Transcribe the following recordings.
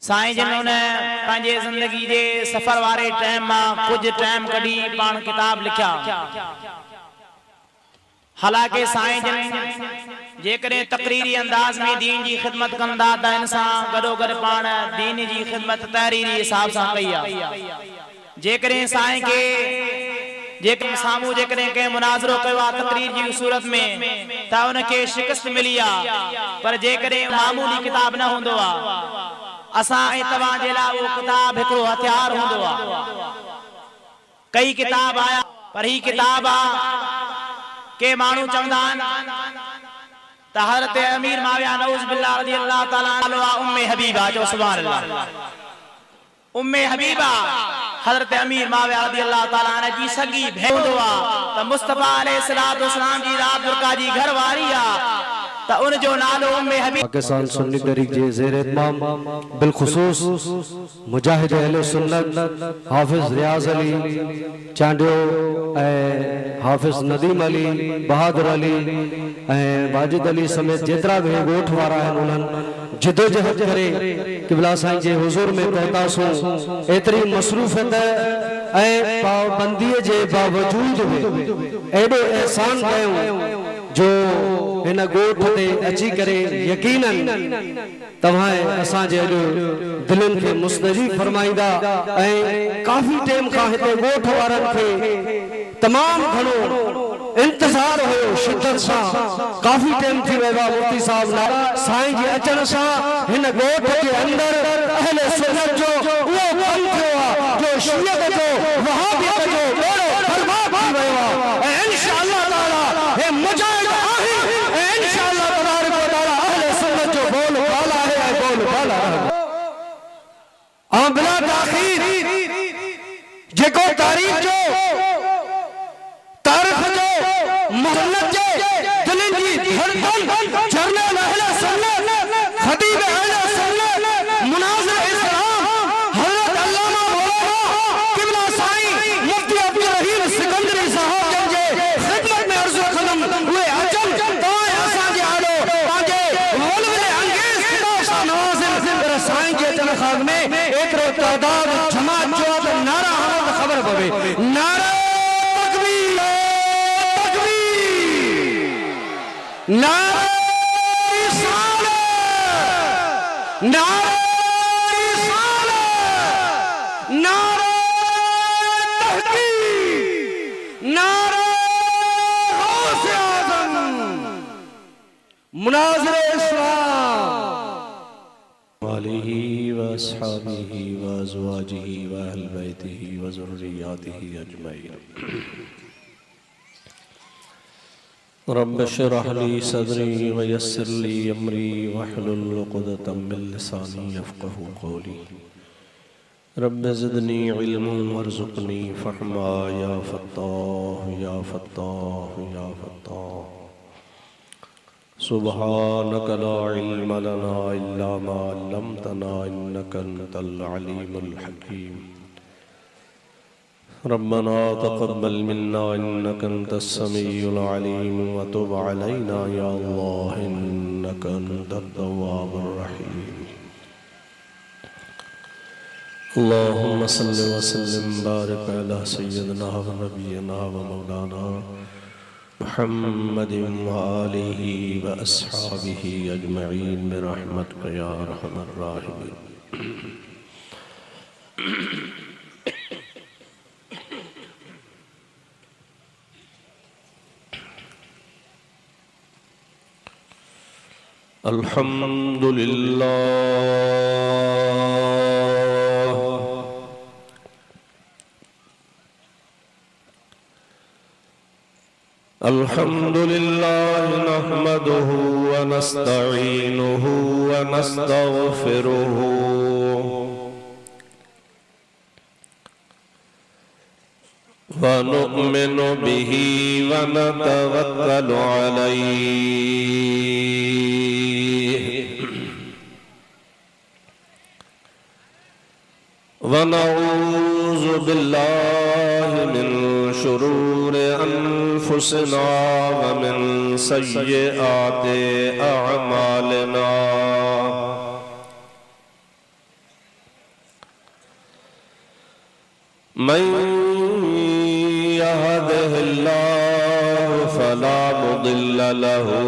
साईं जिन उन पंहिंजे ज़िंदगी जे सफ़र वारे टाइम मां कुछ टाइम कढी पाण किताब लिखिया। हालांकि साईं जिन जेकॾहिं तकरीरी अंदाज में दीन जी ख़िदमत कंदा त इन सां गॾोगॾु पाण दीन जी ख़िदमत तहरीरी हिसाब सां कई आहे। जेकॾहिं साईं खे जेकॾहिं साम्हूं जेकॾहिं कंहिं मुनाज़रो कयो आहे तकरीर जी सूरत में त उनखे शिकस्त मिली आहे, पर जेकॾहिं मामूली किताब न हूंदो आहे असां ऐं तव्हां जे लाइ उहो किताब हिकिड़ो हथियार हूंदो आहे। कई किताब आया पर ही किताब आहे के माण्हू चवंदा आहिनि त हज़रत अमीर माविया नऊज़ बिल्लाह रज़ी अल्लाह ताला अन्हु उम्मे हबीबा जो सुभान अल्लाह उम्मे हबीबा हज़रत अमीर माविया रज़ी अल्लाह ताला अन्हु जी सगी भेण हूंदो आहे त मुस्तफा अलैहिस्सलातु वस्सलाम जी रात बुरका जी घरवारी आहे त उन जो नालो उम्मे हबीबा। पाकिस्तान सुन्नी तहरीक जे ज़ेर इत्माम बिलखुसूस मुजाहिद अहले सुन्नत हाफिज रियाज अली चांडियो ऐं हाफिज नदीम अली बहादुर अली ऐं वाजिद अली समेत जेतिरा भी गोठ वारा आहिनि उन्हनि जिदोजहद करे क़िबला साईं जे हुज़ूर में पहुतासूं। एतिरी मसरूफ़ियत ऐं पाबंदीअ जे बावजूद भी एॾो एहसान कयूं जो इन गोठ ते अची करे यकीनन तव्हां असांजे दिलनि खे मुस्तजी फरमाईंदा ऐं काफ़ी टाइम खां हिते गोठ वारनि खे तमामु घणो इंतजार हुयो शिद्दत सां। काफ़ी टाइम थी वियो आहे मुफ्ती साहब साईं जे अचण सां हिन गोठ जे अंदर अहले सुन्नत जो उहो कम थियो आहे जो शियत जो वहाबियत जो बेड़ो बर्बाद थी वियो आहे ऐं इंशाअल्लाह ताला हे मुजाहिद आहिनि ऐं इंशाअल्लाह तबारक व तआला अहले सुन्नत जो बोल वाला है ऐं बोल वाला है। बिला ताखीर जेको तारीख जो तारीख जो मुहम्मद जे दिलनि जी धड़कन झरने अहले सुन्नत खतीब अहले सुन्नत मुनाज़िर इस्लाम हज़रत अल्लामा मौलाना क़िबला साईं मुफ्ती अब्दुल रहीम सिकंदरी साहब जन जे खिदमत में अर्ज़ कदम हुए अचन तव्हां असां जे आॾो पंहिंजे वलवले अंगेज़ खिताब सां नवाज़िन साईं जे अचण खां में एतिरो तइदाद जमात जो त नारा हणो त ख़बर पवे। नारा नारे रिसालत नारे रिसालत नारे तहकीक नारे गौसे आज़म मुनाज़िर इस्लाम वालिही व अस्हाबिही व अज़वाजिही व अहल बैतिही व ज़ुर्रिय्यातिही अजमईन। रब्ब इश्रह ली सदरी व यस्सिर ली अमरी वहलुल उक़दतम मिन लिसानी यफ़क़हू क़ौली। रब्ब ज़िदनी इल्मन वरज़ुक़नी फ़हमा या फ़त्ताह या फ़त्ताह या फ़त्ताह। सुब्हानक ला इल्म लना इल्ला मा अल्लमतना इन्नका अंतल अलीमुल हकीम। रब्बना तक़ब्बल मिन्ना इन्नका अंतस समीउल अलीम व तुब अलैना या अल्लाह इन्नका अंतत तव्वाबुर रहीम। अल्लाहुम्मा सल्लि व सल्लिम बारिक अला सय्यिदिना व नबियिना व मौलाना मुहम्मदिन व आलिहि व अस्हाबिहि अजमईन बिरहमतिका या अरहमर राहिमीन। अल्हम्दुलिल्लाह अल्हम्दुलिल्लाह नहमदुहु व नस्तईनुहु व नस्तगफिरुहु व नु'मिनु बिही व नतवक्कलु अलैहि व नऊज़ु बिल्लाहि मिन शुरूरि अनफुसिना व मिन सय्यिआति अअमालिना। मन यहदिहिल्लाहु फला मुदिल्ल लहु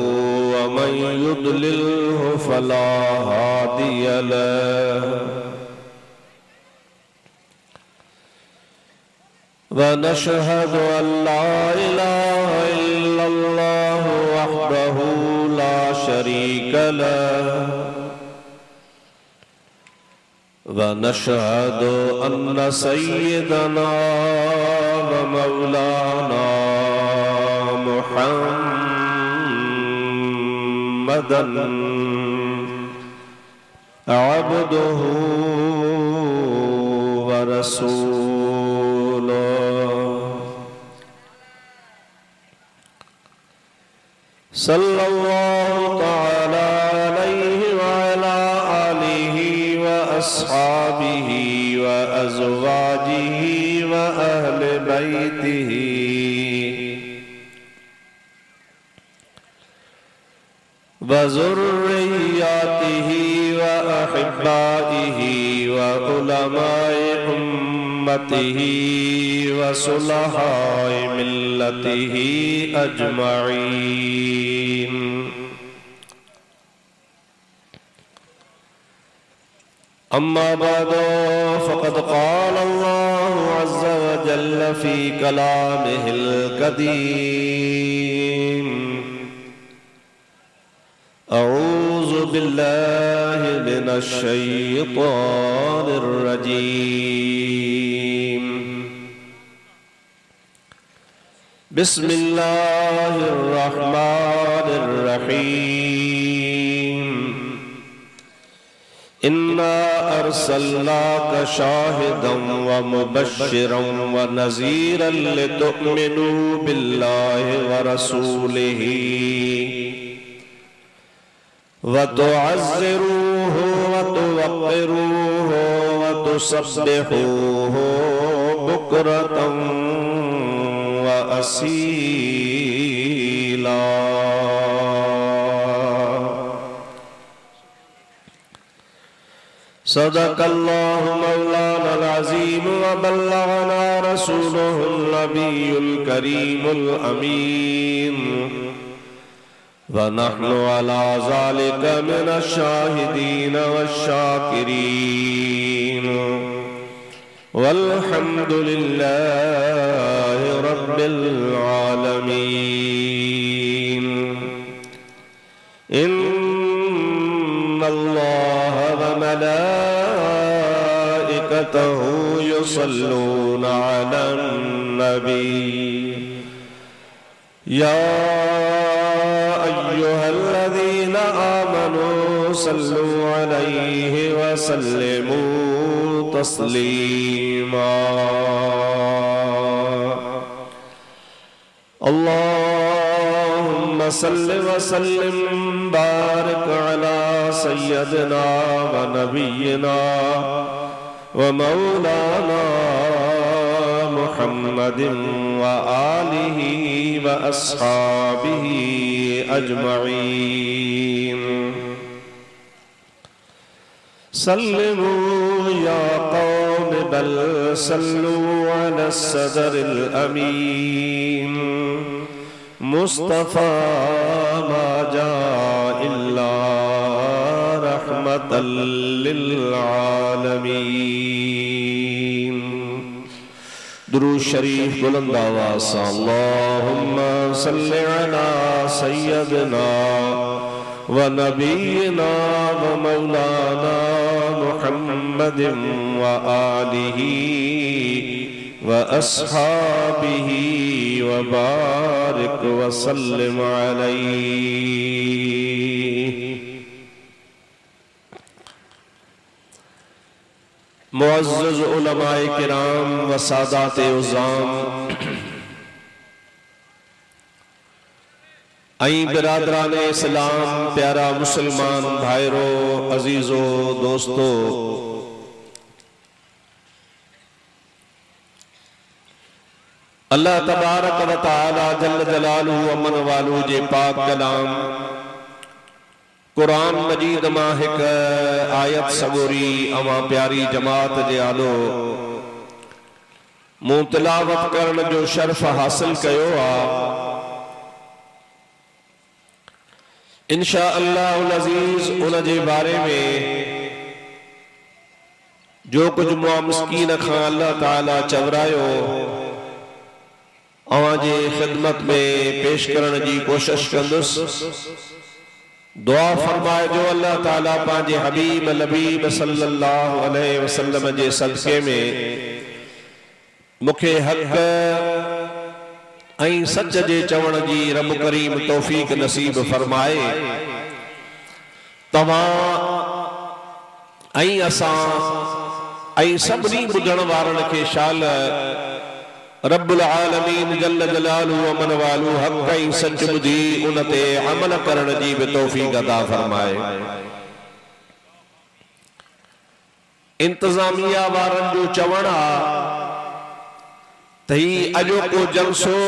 व मन युद्लिल्हु फला हादिय लहु व नशहदु अल्ला इलाहा इल्लल्लाह वहदहु ला शरीक लहु व नशहदु अन्न सय्यदना व मौलाना मुहम्मदन अब्दुहु व रसूलुहु सल्लल्लाहु तआला अलैहि व अला आलिहि व अस्हाबिहि व अज़वाजिहि व अहले बैतिहि व ज़ुर्रिय्यतिहि व अहिब्बाइहि व उलमाए उम्मतिहि व सुलहाए मिल्लतिहि अजमईन। अम्मा बअदु फ़क़द क़ाल अल्लाहु अज़्ज़ व जल्ल फ़ी कलामिहिल क़दीम अऊज़ु बिल्लाहि मिनश शैतानिर रजीम बिस्मिल्लाहिर रहमानिर रहीम इन्ना अर्सलनाका शाहिदन व मुबश्शिरन व नज़ीरन लितुअ्मिनू बिल्लाहि व रसूलिही व तुअज़्ज़िरूहु व तुवक़्क़िरूहु व तुसब्बिहूहु बुक्रतन व असीला। सदक़ल्लाहु मौलाना अज़ीम व बल्लगना रसूलुहुल नबियुल करीमुल अमीन व नहनु अला ज़ालिका मिनश शाहिदीन वश्शाकिरीन वल्हम्दुलिल्लाहि रब्बिल आलमीन। इन्नल्लाहा व मलाइकतहु युसल्लूना अलन नबी या अय्युहल्लज़ीना आमनू सल्लू अलैहि व सल्लिमू तस्लीमा। अल्लाहुम्मा सल्लि व सल्लिम बारिक अला सय्यदिना व नबिय्यिना व मौलाना मुहम्मदिन व आलिहि व अस्हाबिहि अजमईन। सल्लिमू या कौम बल सल्लू अला सदरिल अमीन मुस्तफ़ा मा जाअ इल्ला रहमतल लिल आलमीन। दुरूद शरीफ बुलंद आवाज़ से अल्लाहुम्मा सल्लि अला सय्यदिना व नबीना व मौलाना मुहम्मदिन व आलिहि व अस्हाबिहि व बारिक व सल्लिम अलैहि। मुअज़्ज़ज़ उलमाए किराम व सादाते उज़्ज़ाम आई बिरादरान इस्लाम प्यारा मुसलमान भाईरो अजीजो दोस्तो, अल्लाह तबारक व तआला जल्ल जलालुहु अमन वालू जे पाक कलाम कुरान मजीद मां हिक आयत सगोरी अमा प्यारी जमात जे आलो मूं तिलावत करण जो शर्फ हासिल कयो आ। इंशा अल्लाह अज़ीज उन जे बारे में जो कुछ मुआ मिस्कीन खां अल्लाह ताला चवरायो अवां जे खिदमत में पेश करण जी कोशिश कंदुसि। दुआ फरमाए जो अल्लाह ताला पांजे हबीब लबीब सल्लल्लाहु अलैहि वसल्लम जे सदके में मुखे हक ऐं सच जे चवण जी रब करीम तौफीक नसीब फरमाए। तवां ऐं असां ऐं सभिनी ॿुधण वारनि खे शाल रब्बुल आलमीन जल्ल जलालहु व मन वालू हक ऐं सच ॿुधी उन ते अमल करण जी बि तौफीक अता फरमाए। इंतजामिया वारनि जो चवण आहे त ही अॼोको जलसो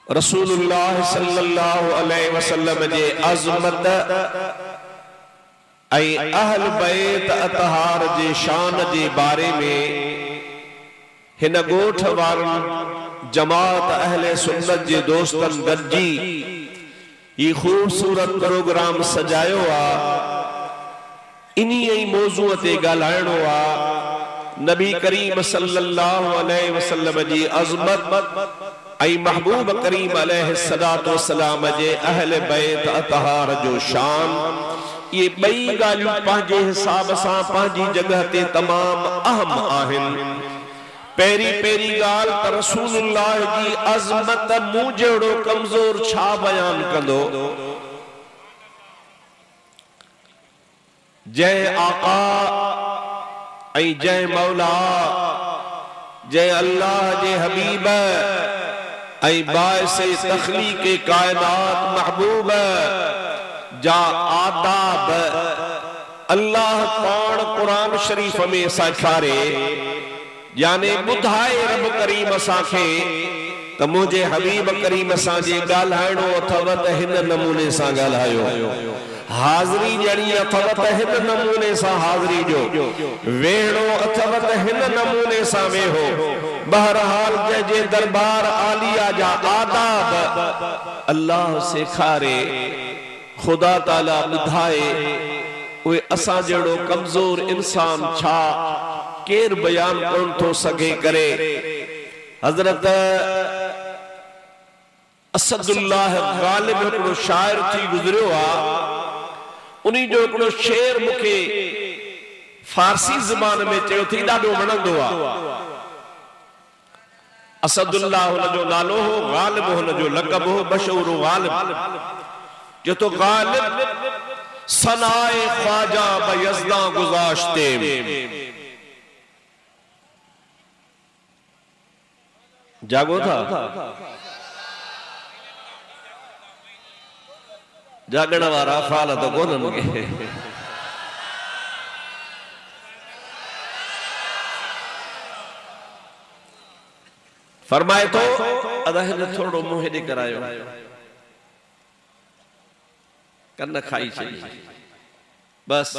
रसूलुल्लाह सल्लल्लाहु अलैहि वसल्लम जे अज़मत ऐं अहल बैत अतहार जे शान जे बारे में हिन गोठ वारनि जमात अहले सुन्नत जे दोस्तनि गॾिजी ही खूबसूरत प्रोग्राम सजायो आ। इन्ही मौज़ूअ ते ॻाल्हाइणो आ नबी करीम सल्लल्लाहु अलैहि वसल्लम जी अज़मत ऐं महबूब करीम अलैहिस्सलातु वस्सलाम जे अहल बैत अतहार जो शान। ये ॿई ॻाल्हियूं पंहिंजे हिसाब सां पंहिंजी जगह ते तमाम अहम आहिनि। पहिरीं ॻाल्हि त रसूलुल्लाह जी अज़मत मूं जहिड़ो कमज़ोर छा बयान कंदो। जय आका ऐं जय मौला जय अल्लाह जे हबीब ऐं बाइसे तखलीक कायनात महबूब जा आदाब अल्लाह पाण कुरान शरीफ में सेखारे। यानी ॿुधाए रब करीम असांखे त मुंहिंजे हबीब करीम सां जे ॻाल्हाइणो अथव त हिन नमूने सां ॻाल्हायो। हाज़री ॾियणी अथव त हिन नमूने सां हाज़री ॾियो। वेहणो अथव त हिन नमूने सां वेहो। बहरहाल जंहिंजे दरबार आलिया जा आदाब अल्लाह सेखारे खुदा ताला ॿुधाए उहे असां जहिड़ो कमज़ोर इंसान छा केर बयान कोन थो सघे करे। हज़रत असदुल्लाह गालिब हिकिड़ो शाइर थी गुज़रियो आहे। उन्हीं जो हिकिड़ो शेर मूंखे फारसी ज़बान में चयो थी ॾाढो वणंदो आहे। असदुल्लाह हुनजो नालो हो, गालिब हुनजो लक़ब हो, मशहूर गालिब। जो तो गालिब सनाए ख्वाजा बयज़दा गुज़ाश्ते जागो था जागण वारा फाल तो कोन के फरमाए तो अदा थोड़ो मुंह हेॾे करायो कन खाई छॾी बस।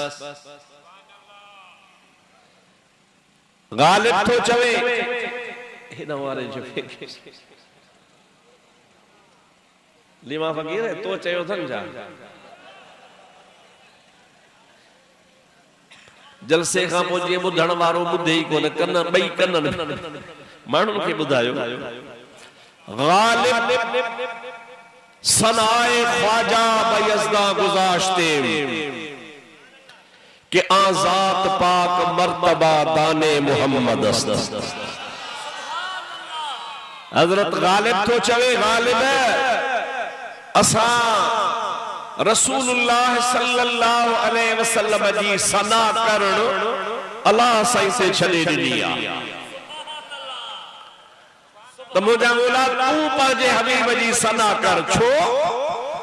गालिब तो चवे हिन वारे जो लीमा फ़कीर तो चयो थन जा जलसे खां पोइ जीअं ॿुधण वारो ॿुधे ई कोन कन ॿई कननि माण्हुनि खे ॿुधायो। गालिब सनाए ख्वाजा बयज़दा गुज़ाश्ते के आजात पाक मर्तबा दाने मोहम्मद हजरत गालिब तो चवे गालिब असा रसूलुल्लाह सल्लल्लाहु अलैहि वसल्लम जी सना करण अल्लाह साईं से छॾे ॾिनी आहे। तो मुझा मौला तू पांजे हबीब जी सना कर छो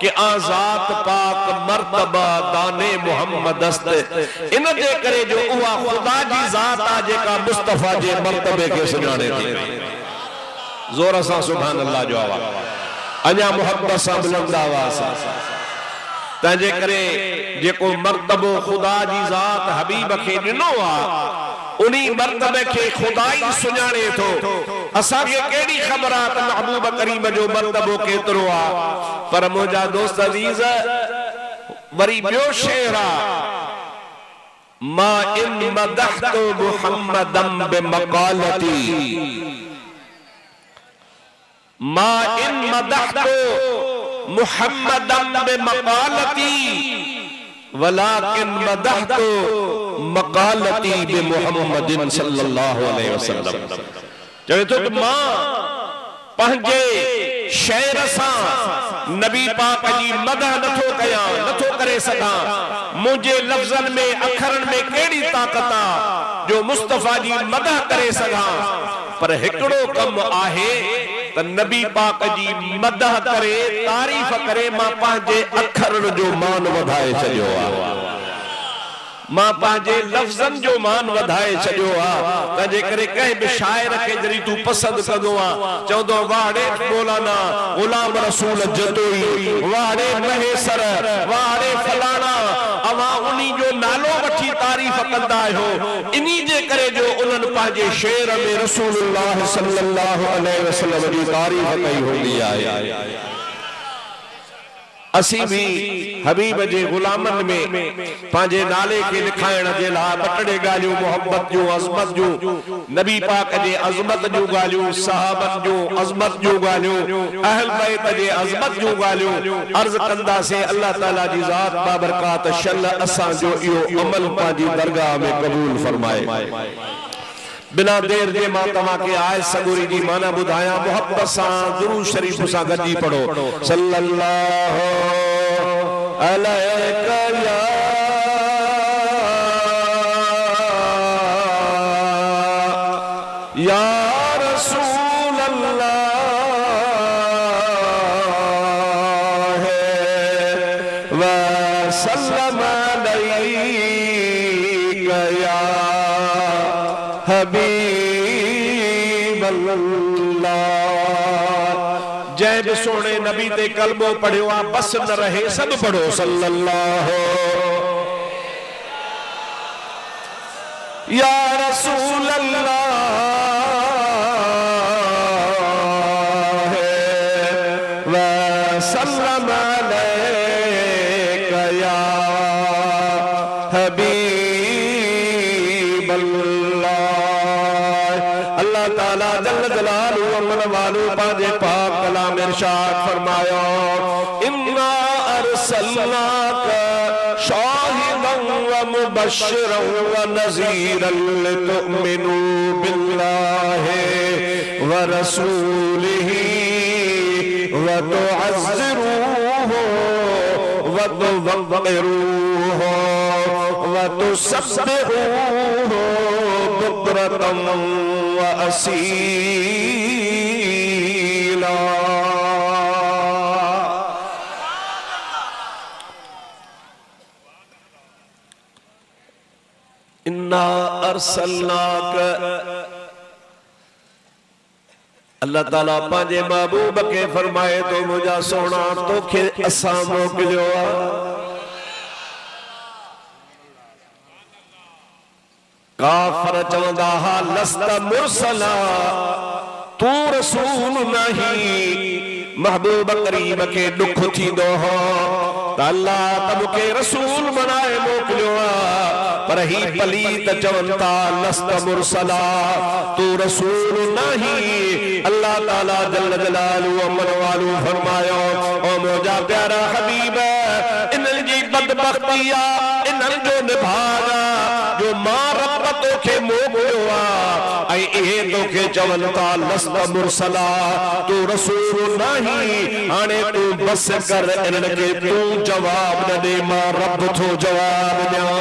कि आजात पाक मर्तबा दाने मोहम्मद इन जे करे जो उहा खुदा जी जात आ जेका मुस्तफा जे मर्तबे के सुञाणे थी। जोर सां सुभान अल्लाह जो आवाज़ अञा मोहब्बत सां बुलंद आवाज़ तंहिंजे करे जेको मर्तबो ख़ुदा जी ज़ात हबीब खे ॾिनो आहे उन्ही मर्तबे खे खुदा ही सुञाणे थो। असांखे कहिड़ी ख़बर आहे त महबूब करीम जो मर्तबो केतिरो आहे। पर मुंहिंजा दोस्त अज़ीज़ वरी ॿियो शेर आहे, मा इन मदहतु मुहम्मदम बिमक़ालती, मा इन मदहतु मुहम्मदम बिमक़ालती वलाकिन मदहतु मक़ालती बिमुहम्मदिन सल्लल्लाहु अलैहि वसल्लम। चवे तो मां पंहिंजे शेर सां नबी पाक जी मदह नथो कयां, नथो करे सघां। मुंहिंजे लफ़्ज़नि में अखरनि में कहिड़ी ताक़त आहे जो मुस्तफ़ा जी मदह करे सघां। पर हिकिड़ो कमु आहे त नबी पाक जी मदह करे तारीफ़ करे मां पंहिंजे अखरनि जो मान वधाए छॾियो आहे, मां पंहिंजे लफ़्ज़नि जो मान वधाए छॾियो आहे। तंहिंजे करे कंहिं बि शाइर खे जॾहिं तूं पसंदि कंदो आहे चवंदो वाड़े मौलाना ग़ुलाम रसूल जतोई, वाड़े महेसर, वाड़े फलाणा, अवां उन्ही जो नालो वठी तारीफ़ कंदा आहियो। इन्ही जे करे जो उन्हनि पंहिंजे शेर में रसूलुल्लाह सल्लल्लाहु अलैहि वसल्लम जी तारीफ़ कई हूंदी आहे। असी भी हबीब जे गुलामन में पंहिंजे नाले के लिखाइण जे लाइ बटड़े ॻाल्हियूं मोहब्बत जूं, अज़मत जूं, नबी पाक जे अज़मत जूं ॻाल्हियूं, सहाबन जूं अज़मत जूं ॻाल्हियूं, अहल बैत जे अज़मत जूं ॻाल्हियूं अर्ज़ कंदासीं। अल्लाह ताला जी ज़ात बाबरकात शल असां जो इहो अमल पंहिंजी दरगाह में क़बूल फरमाए। बिना देर जे मां तव्हांखे आयत सगोरी जी माना ॿुधायां। मोहब्बत सां दुरूद शरीफ सां गॾिजी पढ़ो सल्लल्लाहु अलैका या रसूल अल्लाह व सल्लम अलैका या हबीब अल्लाह। जय भी सोने नबी ते कलमो पढ़ियो आ बस न रहे सब पढ़ो सल्लल्लाहु या रसूल अल्लाह व सल्लम अलैका या हबीब अल्लाह ताला जल्ल जलालहू अमन वालू पांजे पाक कलाम इरशाद फरमाया, इन्ना अरसलनाका शाहिदन व मुबश्शिरन व नज़ीरन लितुमिनू बिल्लाहि व रसूलिही व तुअज़्ज़िरूहु व तुवक़्क़िरूहु व तुसब्बिहूहु बुक्रतन व असीला। इन्ना अरसलनाका, अल्लाह ताला पांजे महबूब के फरमाए तो मुझा सोना तोखे असां मोकिलियो आ। काफर चवंदा हा लस्त मुरसला, तू रसूल नहीं। महबूब करीम के दुख थींदो हो त अल्लाह तबके रसूल बनाए मोकिलियो आ। पर ही पलीत चवंता लस्त मुरसला, तू रसूल नहीं। अल्लाह ताला जल्ल जलालहू अमन वालू फरमायो, ओ मुझा प्यारा हबीब इन्हनि जी बदबख्ती आ, इन्हनि जो निभाना जो मां रब तोखे मोकिलियो आ। ऐं इहे तोखे चवनि था लस्त मुरसला, तू रसूल नहीं। हाणे तू बस कर इन्हनि खे तू जवाब न ॾे, मां रब थो जवाब ॾियां।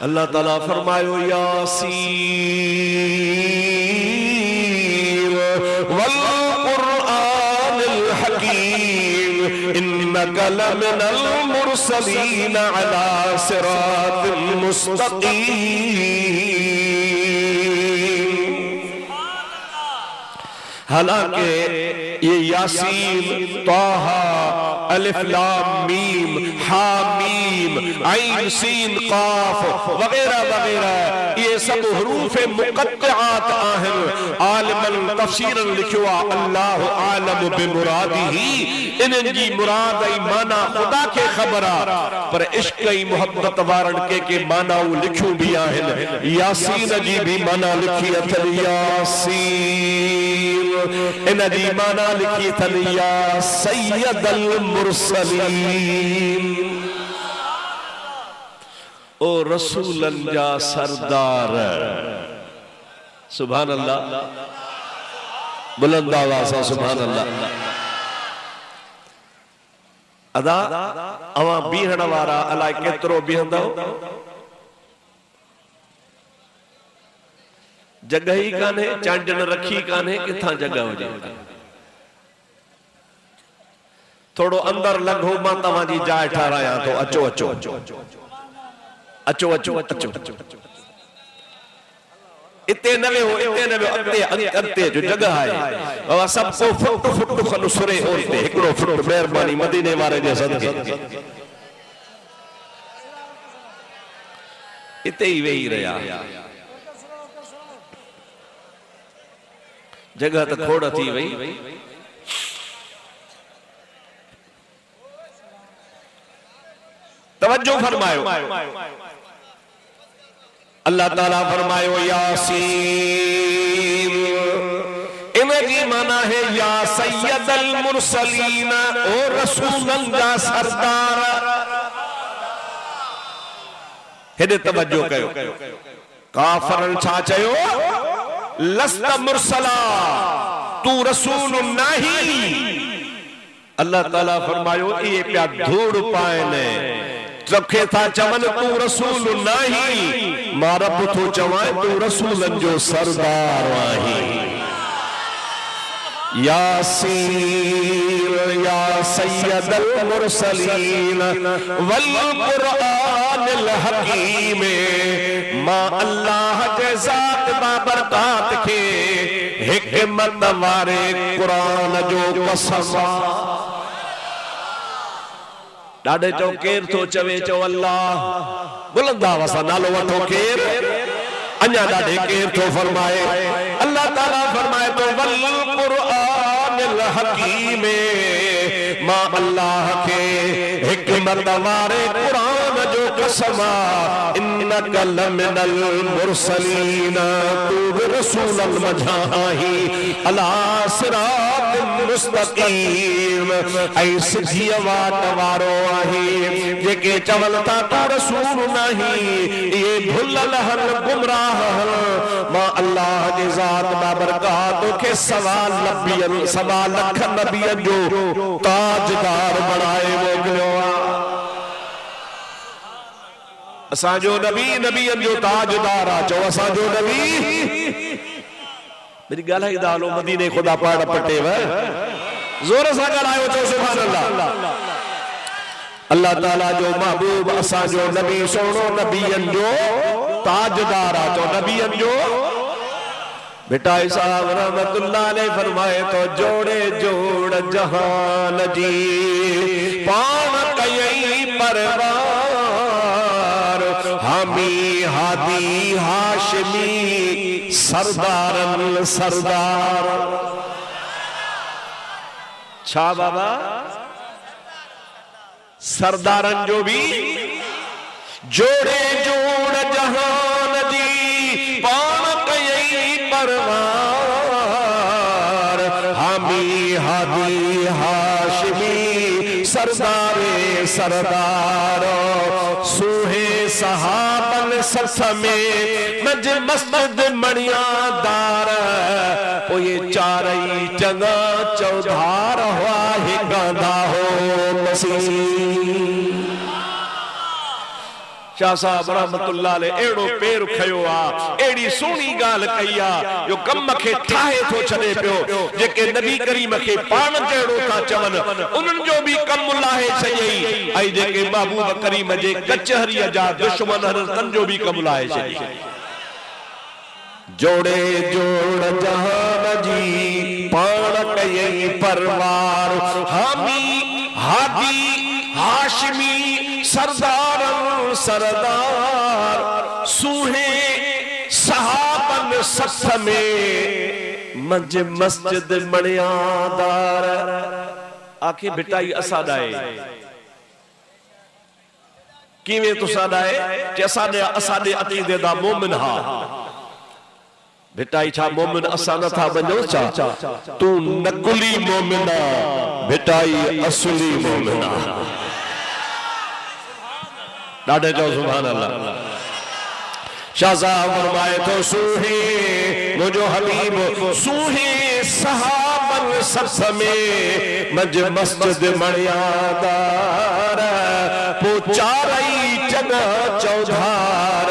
अल्लाह ताला फरमायो यासीन वल कुरआनिल हकीम इन्नका लमिनल मुरसलीन अला सिरातिल मुस्तकीम। हालांकि ये यासीन, ताहा, अलिफ लाम मीम, हा मीम, ऐन सीन काफ वगैरह वगैरह ये सब हरूफ मुक़त्तआत आहिन। आलिमन तफसीरन लिखियो अल्लाह आलम बिमुरादिही, इन्हनि जी मुराद ऐं माना खुदा खे ख़बर आहे, पर इश्क ऐं मोहब्बत वारनि के माना उ लिखियूं भी आहिनि। यासीन जी भी माना लिखी अथनि यासीन, इन जी माना लिखी अथनि या सय्यदल मुरसलीन, ओ रसूलन जा सरदार। सुभान अल्लाह, बुलंद आवाज़ सां सुभान अल्लाह। अदा अवां बीहण वारा अलाए केतिरो बीहंदव, जगह ही कान्हे, चांडन रखी कान्हे, किथां जगह हुजे। थोड़ो अंदर लंघो, मां तव्हांजी जाइ ठारायां थो, अचो अचो अचो अचो अचो। इते न वेहो, इते न वेहो, अॻिते अॻिते जो जगह आहे बाबा, सबको फुट फुट खन सुरे होते हिकिड़ो फुट, महिरबानी मदीने वारे जे सदके। इते ही वेही रहिया, जगह तो खोड़ थी वही। तवज्जो फरमायो, अल्लाह ताला फरमायो यासीन, इनकी माना है या सय्यदल मुरसलीन, ओ रसूलन जा सरदार। हेदे तवज्जो कयो, काफरन छा चयो, लस्त मुरसला, तू रसूल नहीं। अल्लाह ताला फरमायो ये प्या धूड़ पाएने, रखे था चवन तू रसूल नहीं, मां रब तो चवाए तू रसूलन जो सरदार आही। यासीन या सय्यदल मुरसलीन वल कुरआनिल हकीम, मां अल्लाह के ज़ात बाबरकात के हिकमत वारे कुरान जो कसम। ॾाढे चओ केर थो चवे, चओ अल्लाह, बुलंद आवाज़ सां नालो वठो केर, अञा ॾाढे केर थो फरमाए। अल्लाह ताला फरमाए तो वल कुरआनिल हकीम, मां अल्लाह के हिकमत वारे कुरान जो कसम, इन्नका लमिनल मुरसलीन, तू रसूलन मझाही अला सिरातिन मुस्तकीम, ऐ सिधी वाट वारो आही। जेके चवनि था तू रसूल नहीं, ये भुलल हन, गुमराह हन। मां अल्लाह जी ज़ात बाबरकात के सवा लख नबियन जो ताजदार बनाए मोकिलियो आहे। असांजो नबी नबियन जो ताजदार आहे, चओ असांजो नबी। मेरी ॻाल्हाई दा हलो, मदीने खुदा पाड़ पटेव, जोर सां ॻाल्हायो, चओ सुभान अल्लाह। अल्लाह ताला जो महबूब असांजो नबी सोनो नबियन जो ताजदार आहे, चओ नबियन जो। बेटा साहब रहमतुल्लाह अलैह फरमाए तो जोड़े जोड़ जहान जी पान कयई परवार, हामी हादी हाशमी सरदारन सरदार। छा बाबा, सरदारन जो भी जोड़े जोड़ जहान जी पान कयई परवार, हामी हादी हाशमी सरदारे सरदार। सूहे सहाबन सस में मज मस्जिद मणियादार, ओ ये चारई चंगा चौधार हुआ ही गांधा हो मसीह। शाह साहब रहमतुल्लाह अलैह एड़ो पेर खयो आ, एड़ी सोनी गाल कई आ, जो कम के ठाहे तो छड़े पियो। जेके नबी करीम के पान जड़ो था चवन, उनन जो भी कम लाहे सही, आई जेके महबूब करीम जे कचहरी जा दुश्मन हरन जो भी कम लाहे सही। जोड़े जोड़ जहान जी परवार हामी हादी हाशमी सरदार सरदार सूहे सहाबन सथ में मंज मस्जिद मणियादार आखे बिटाई असा डाए किवें तुसा डाए असाडे अकीदे दा मोमिन हा बिटाई छा मोमिन असा न था बनो चा तू नकुली मोमिना बिटाई असली मोमिना डाडे जो सुभान अल्लाह शाह साहब फरमाए तो सूहे मुझो हबीब सूहे सहाबन सस में मज मस्जिद मणियादार पुचारई चना चौधार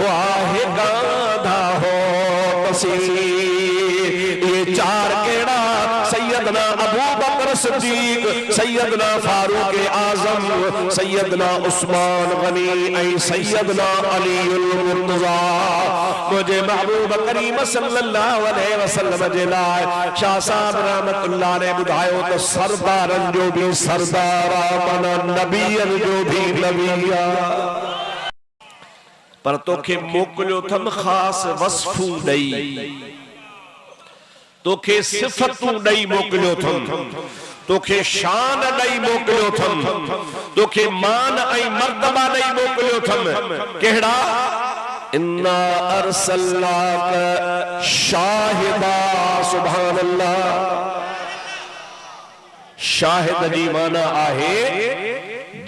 वाहे गाधा हो ये चार केड़ा सैयदना अबू बकर सिद्दीक सैयदना फारूक आजम सैयदना उस्मान गनी ऐ सैयदना अलीउल मुर्तजा मुझे महबूब करीम सल्लल्लाहु अलैहि वसल्लम जे लाए शाह साहब रहमतुल्लाह ने बुधायो तो सरदारन जो भी सरदारा मना नबियन जो भी नबिया पर तोखे मोकलियो थम खास वस्फू दई तोखे सिफतू दई मोकलियो थम तोखे शान दई मोकलियो थम तोखे मान ऐ मर्तबा दई मोकलियो थम केड़ा इन्ना अरसलनाका शाहिदा सुभान अल्लाह शाहिद जी माना आहे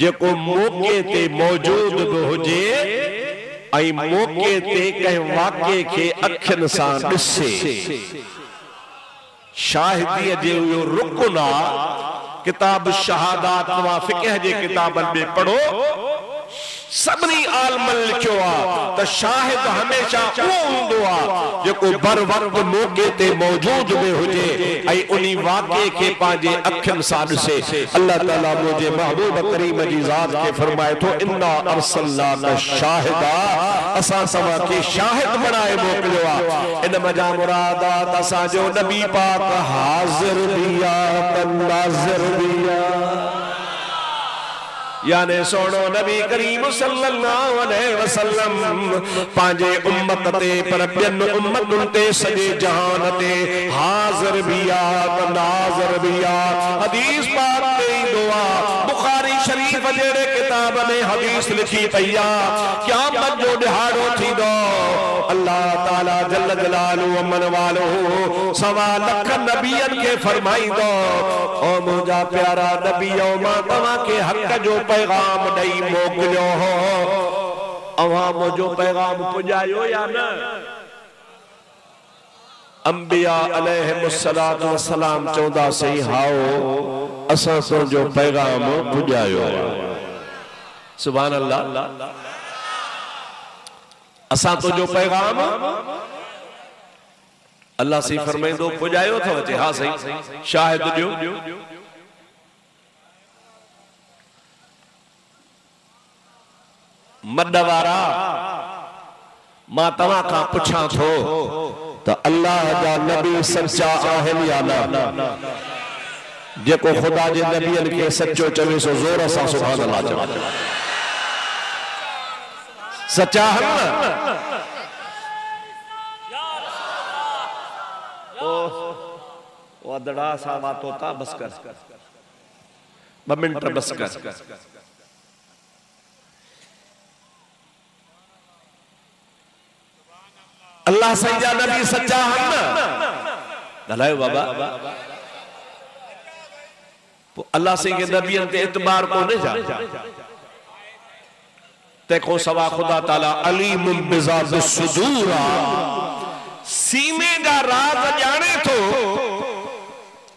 जेको मौके ते मौजूद भी हुजे आई मौके ते कहीं वाक़े के अखिन सां ॾिसे शाहिदी जे यो रुकना किताब शहादात वा फिक़ह जे किताबन में पढ़ो सबनी आलमन लिखियो आ त शाहिद हमेशा वो हुंदो आ जेको बर वक्त मौके ते मौजूद में हुजे ऐ उनी वाक़े के पांजे अखिन सां ॾिसे अल्लाह ताला मुझे महबूब करीम जी ज़ात के फरमाए तो इन्ना अरसलनाका शाहिदा असा सवा के शाहिद बनाए मोकलियो आ इन मजा मुरादा असा जो नबी पाक हाजिर बिया नाज़िर बिया याने सोनो नबी करीम सल्लल्लाहु अलैहि वसल्लम पांजे उम्मत ते पर बिन उम्मतुन ते सजे जहान ते हाजिर बिया नाज़िर बिया हदीस पाक ते दुआ बुखारी शरीफ जेड़े किताब में हदीस लिखी पईया क़यामत जो दिहाड़ो थींदो अल्लाह ताला जल्ल जलालु व मन वालो सवा लख नबियन के फरमाईंदो ओ मुजा प्यारा नबियो मां तवा के हक जो पैगाम दई मोकलियो हो अवा मुझो पैगाम पुजायो या न अंबिया अलैहिमुस्सलातु वस्सलाम चौदा से हाओ असा सो जो पैगाम पुजायो सुभान अल्लाह असा तो जो पैगाम अल्लाह से फरमाइंदो पुजायो तो अचे हाँ सही शाहिद जो मदवारा मां तवा का पुछा थो तो अल्लाह जा नबी सच्चा आहिन या ना जेको खुदा जे नबियन के सच्चो चवे सो जोर सा सुभान अल्लाह चवा सच्चा है ना ओ दड़ा सा बात होता बस कर 2 मिनट बस कर अल्लाह सच्चा नबी सच्चा है ना दलायो बाबा अल्लाह से के नबियन ते इतबार को नहीं जा देखो सवा खुदा ताला अलीमुम बिज़ात सुदूर सीने जा राज जाने तो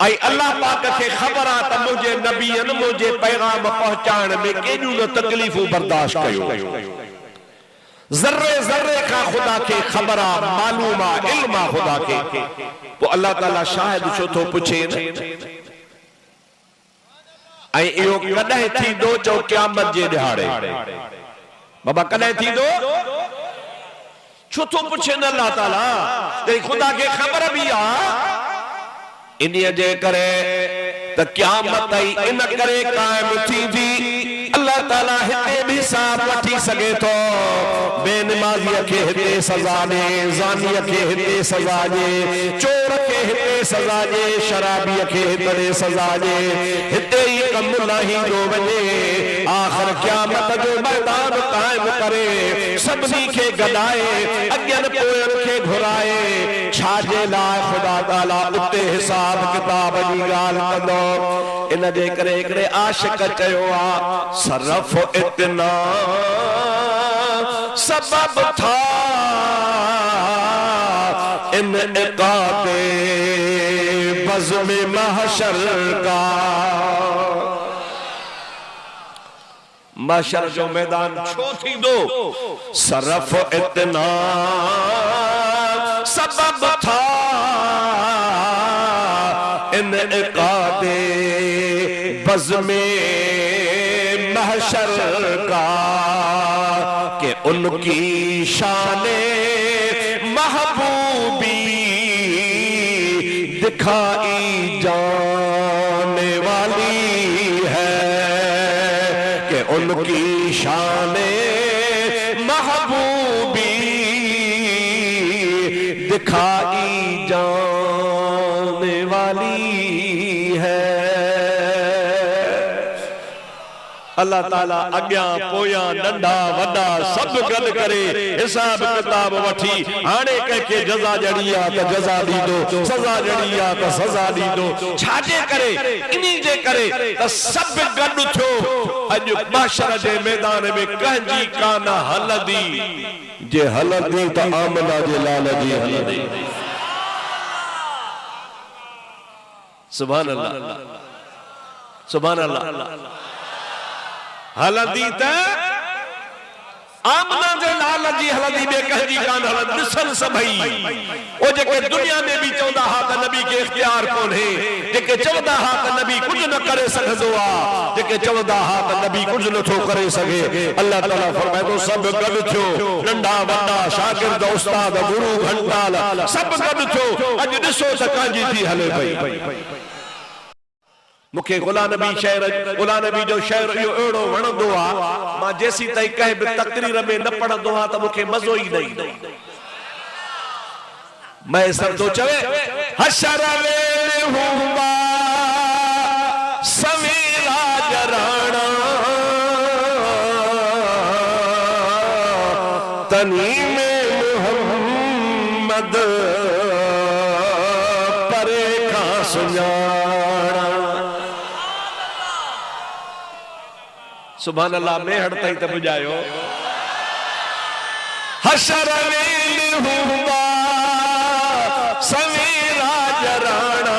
आई अल्लाह पाक के खबर आ त मुझे नबियन मुझे पैगाम पहुंचाण में केॾियूं न तकलीफूं बर्दाश्त कयो जर्रे जर्रे का खुदा के खबर आ मालूम आ इल्म आ खुदा के वो अल्लाह ताला शाहिद छो तो पूछे आई इहो कॾहिं थींदो चो क़यामत जे ॾिहाड़े बाबा कॾहिं थींदो छो तो पूछे न अल्लाह ताला ते खुदा के खबर भी आ इन्हीअ जे करे त क़यामत इन करे कायम थी थी अल्लाह ताला हिते भी हिसाब वठी सके तो बेनमाज़ीअ खे हिते सज़ा ॾे, ज़ानीअ खे हिते सज़ा ॾे, चोर खे हिते सज़ा ॾे, शराबीअ खे हिते सज़ा ॾे, हिते ई कमु लाहींदो वञे। आख़िर क़यामत जो मैदान कायम करे सभिनी खे गॾाए अॻियनि पोयनि खे घुराए छाजे लाइ ख़ुदा ताला उते हिसाब किताब जी ॻाल्हि कंदो। इन जे करे हिकिड़े आशिक़ चयो आहे सरफ़ इतना सबब था इन इक़ादे बज़्म महशर का। महशर जो मैदान छो थींदो? सरफ़ इतना सबब था इन इक़ादे बज़्म महशर का कि उनकी शाने महबूबी दिखाई जाने वाली है, कि उनकी शाने महबूबी दिखाई जाने वाली है। अल्लाह ताला अग्यां पोयां नंढा वॾा सब गॾ करे हिसाब किताब वठी हाणे कंहिंखे जज़ा ॾियणी आहे त जज़ा ॾींदो, सज़ा ॾियणी आहे त सज़ा ॾींदो। छाजे करे? इन्ही जे करे त सब गॾु थियो। अॼु महशर जे मैदान में कंहिंजी कान हलंदी, जे हलंदी त आमना जे लाल जी हलंदी। सुभान अल्लाह, सुभान अल्लाह। हलंदी त आमना जे लाल जी हलंदी, बे कहजी कान हलंदी। ॾिसन सभई ओ जेके दुनिया में भी चवंदा हा त नबी के इख्तियार कोन्हे, जेके चवंदा हा त नबी कुछ न करे सघंदो आ, जेके चवंदा हा त नबी कुछ नथो करे सघे। अल्लाह ताला फरमाए सब गॾु थियो, नंढा वॾा शागिर्द उस्ताद गुरु घंटाल सब गॾु थियो। अॼु ॾिसो त कांजी थी हले पई। मुखे गुलाम नबी जो शेर इहो अहिड़ो वणंदो आहे, मां जेसी ताईं कंहिं बि तकरीर में न पढ़ंदो आहियां त मूंखे मज़ो ई न ईंदो। मैं सब तो चवे हशर वेले हुआ सवेरा जराना तनी में मोहम्मद परे का सुञाणा। सुभान अल्लाह मेहड़ ताईं त बुझायो। हशर वेल हुआ सवेरा जराना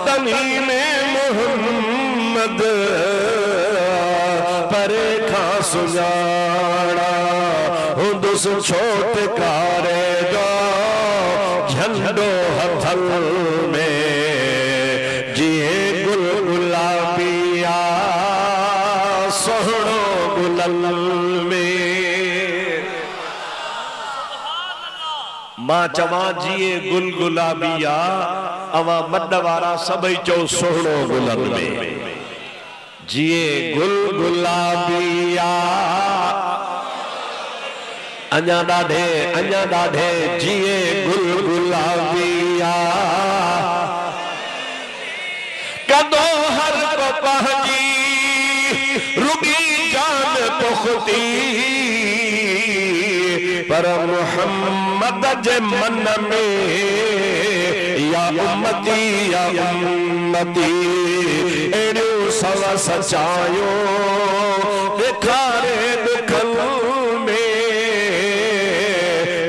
तनी में मोहम्मद परे खां सुञाणा। हुंदुस छोट कारे जो झंडो हथल में मां चवा जिए गुल गुलाबिया अवा मड वारा सभई चो सोहणो गुलन में। जिए गुल गुलाबिया अञा ॾाढे जिए गुल गुलाबिया कदो हर को पंहिंजी रुगी जान पुख्ती पर मोहम्मद जे मन में या उम्मती एड़ियो सब सचायो दिखारे दुखन में।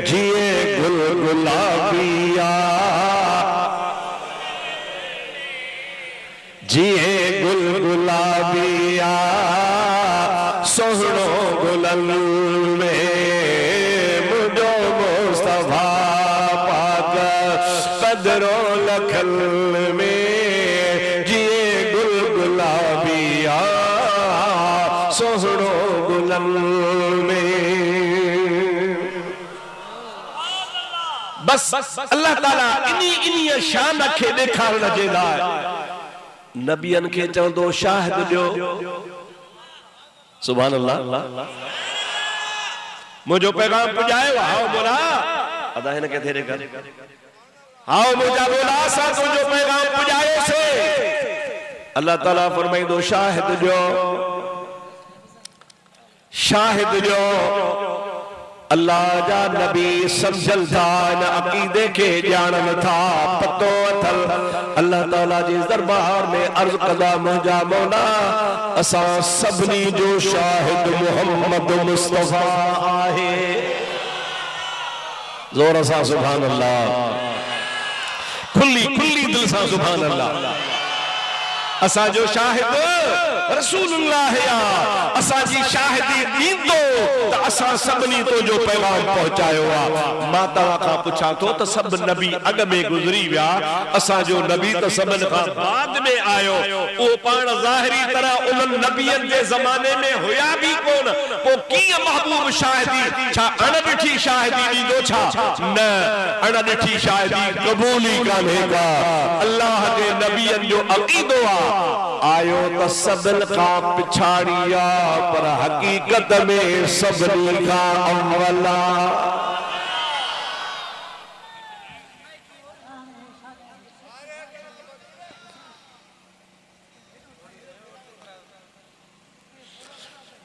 जिए गुल गुलाबिया जिए गुल गुलाबिया सोहणो गुलन में मुझो मुस्तफा पाक कदरो लखल में। जिए गुल गुलाबिया सोहणो गुलन में। बस अल्लाह ताला इन्हीं शान खे ॾेखारण जे लाइ नबियन खे चवंदो शाहिद ॾियो। सुभान अल्लाह। मुझो पैगाम पुजायो हाओ बोला अदा हिन के थेरे कर हाओ मुझा बोला सा तुझो पैगाम पुजायो से अल्लाह ताला फरमाइंदो शाहिद ॾियो शाहिद ॾियो। अल्लाह जा नबी समझल था न अकीदे के जानन था पतो अथल अल्लाह ताला जी दरबार में अर्ज कदा मुझा मौला असा सबनी जो शाहिद मोहम्मद मुस्तफा आहे। जोर सा सुभान अल्लाह खुली खुली दिल सा सुभान अल्लाह। असा जो शाहिद रसूलुल्लाह या असा जी शाहिदी दींदो त असा सबनी तो जो पैगाम पहुंचायो आ। माता का पूछा तो सब नबी अग में गुजरी विया असा जो नबी तो सबन का बाद में आयो ओ पाण ज़ाहिरी तरह उन नबियन के जमाने में हुया भी कोन पो की महबूब शाहिदी छा अणडिठी शाहिदी दींदो छा न अणडिठी शाहिदी कबूल ही कान्हे का। अल्लाह के नबियन जो अकीदो आ आयो तो सबन का पिछाड़िया पर हकीकत में सबनी का अव्वला।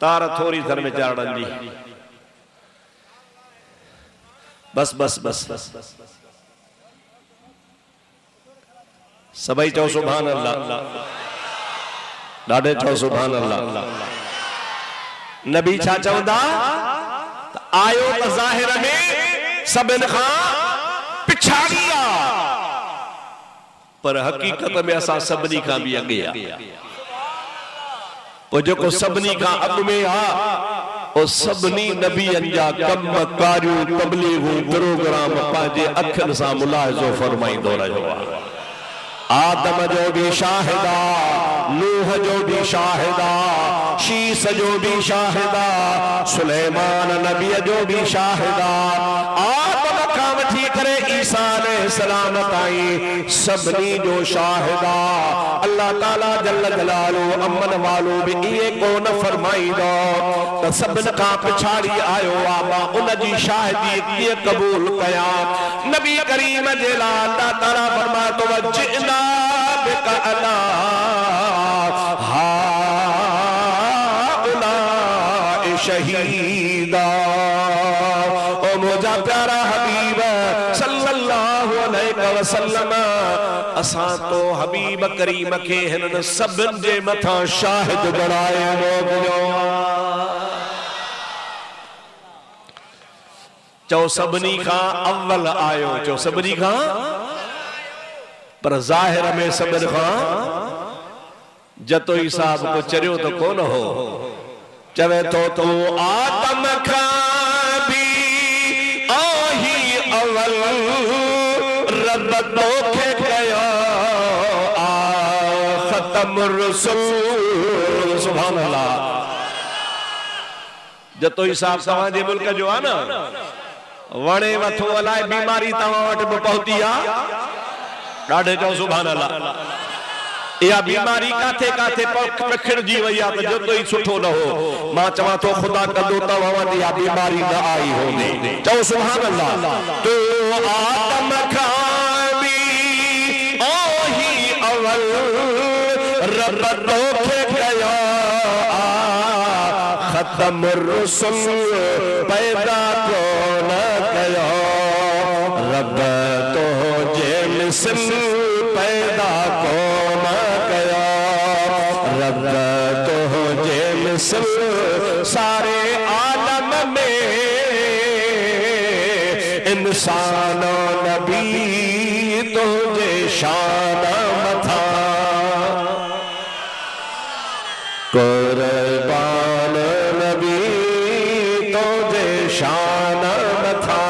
तार थोड़ी धर्म चाड़न जी बस बस बस बस सबई चो सुभान अल्लाह डाडे चो सुभान अल्लाह। नबी छा चवंदा आयो त ज़ाहिर में सबन खां पिछाड़िया पर हकीकत में असा सबनी खां भी अगे आ। ओ जो सबनी खां अग में आ ओ सबनी नबियन जा कम कारियूं तबलीगूं प्रोग्राम पांजे अखन सां मुलाहिज़ो फरमाइंदो रहियो आ। आदम जो भी शाहिदा नूह जो भी शाहिदा शीस जो भी शाहिदा सुलेमान नबी जो भी शाहिदा आदम का वठी करे ईसा अलैहिस्सलाम ताईं सबनी जो शाहिदा। अल्लाह ताला जल्ल जलालू अमन वालो भी ये को न फरमाइदो त सबन का पिछाड़ी आयो आ मां उन जी शाहिदी के कबूल कया। नबी करीम जे ला अल्लाह ताला फरमा तो वजना बिकअला हा उला शहीदा। ओ मुझा प्यारा हबीब सल्लल्लाहु अलैहि वसल्लम असा तो हबीब करीम के हिन सबन जे मथा शाहिद बणाए मोकिलियो। चो सबनी खां अव्वल आयो चो सबनी खां पर ज़ाहिर में सबन खां जतो हिसाब को चरियो तो कौन हो चवे तो आदम खां भी आही अव्वल रब तोखे कयो आ खत्म रसूल। सुभान अल्लाह। जतो हिसाब तव्हां जे मुल्क जो आ न वणे वथो अलाए बीमारी तव्हां वटि बि पहुती आ ॾाढे चओ सुभान अल्लाह। या बीमारी काथे काथे पखिड़जी वई आ त जतो ही सुठो न हो मां चवां तो खुदा कंदो तव्हां वटि या बीमारी न आई होंदी। चओ सुभान अल्लाह। तो आदम खां भी आही अव्वल रब तोखे कयो आ खत्म रसूल पैदा को न कयो रब तो जे मिसल पैदा को न कयो रब तो जे मिसल सारे आलम में इंसान नबी तो जे शान मथा कुर्बान नबी तो जे शान मथा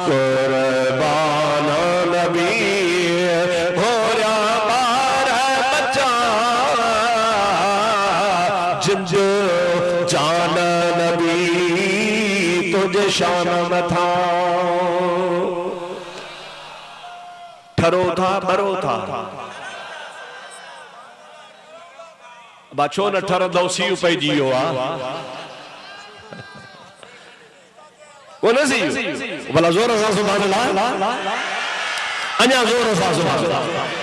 कुर्बान नबी होया बार बचा जिंज जान नबी तुझे शान मथा। ठरो था भरो था बाछो न ठरंदो सी पे जियो आ कोन सी भला जोर सां सुभान अल्लाह अञा जोर सां सुभान अल्लाह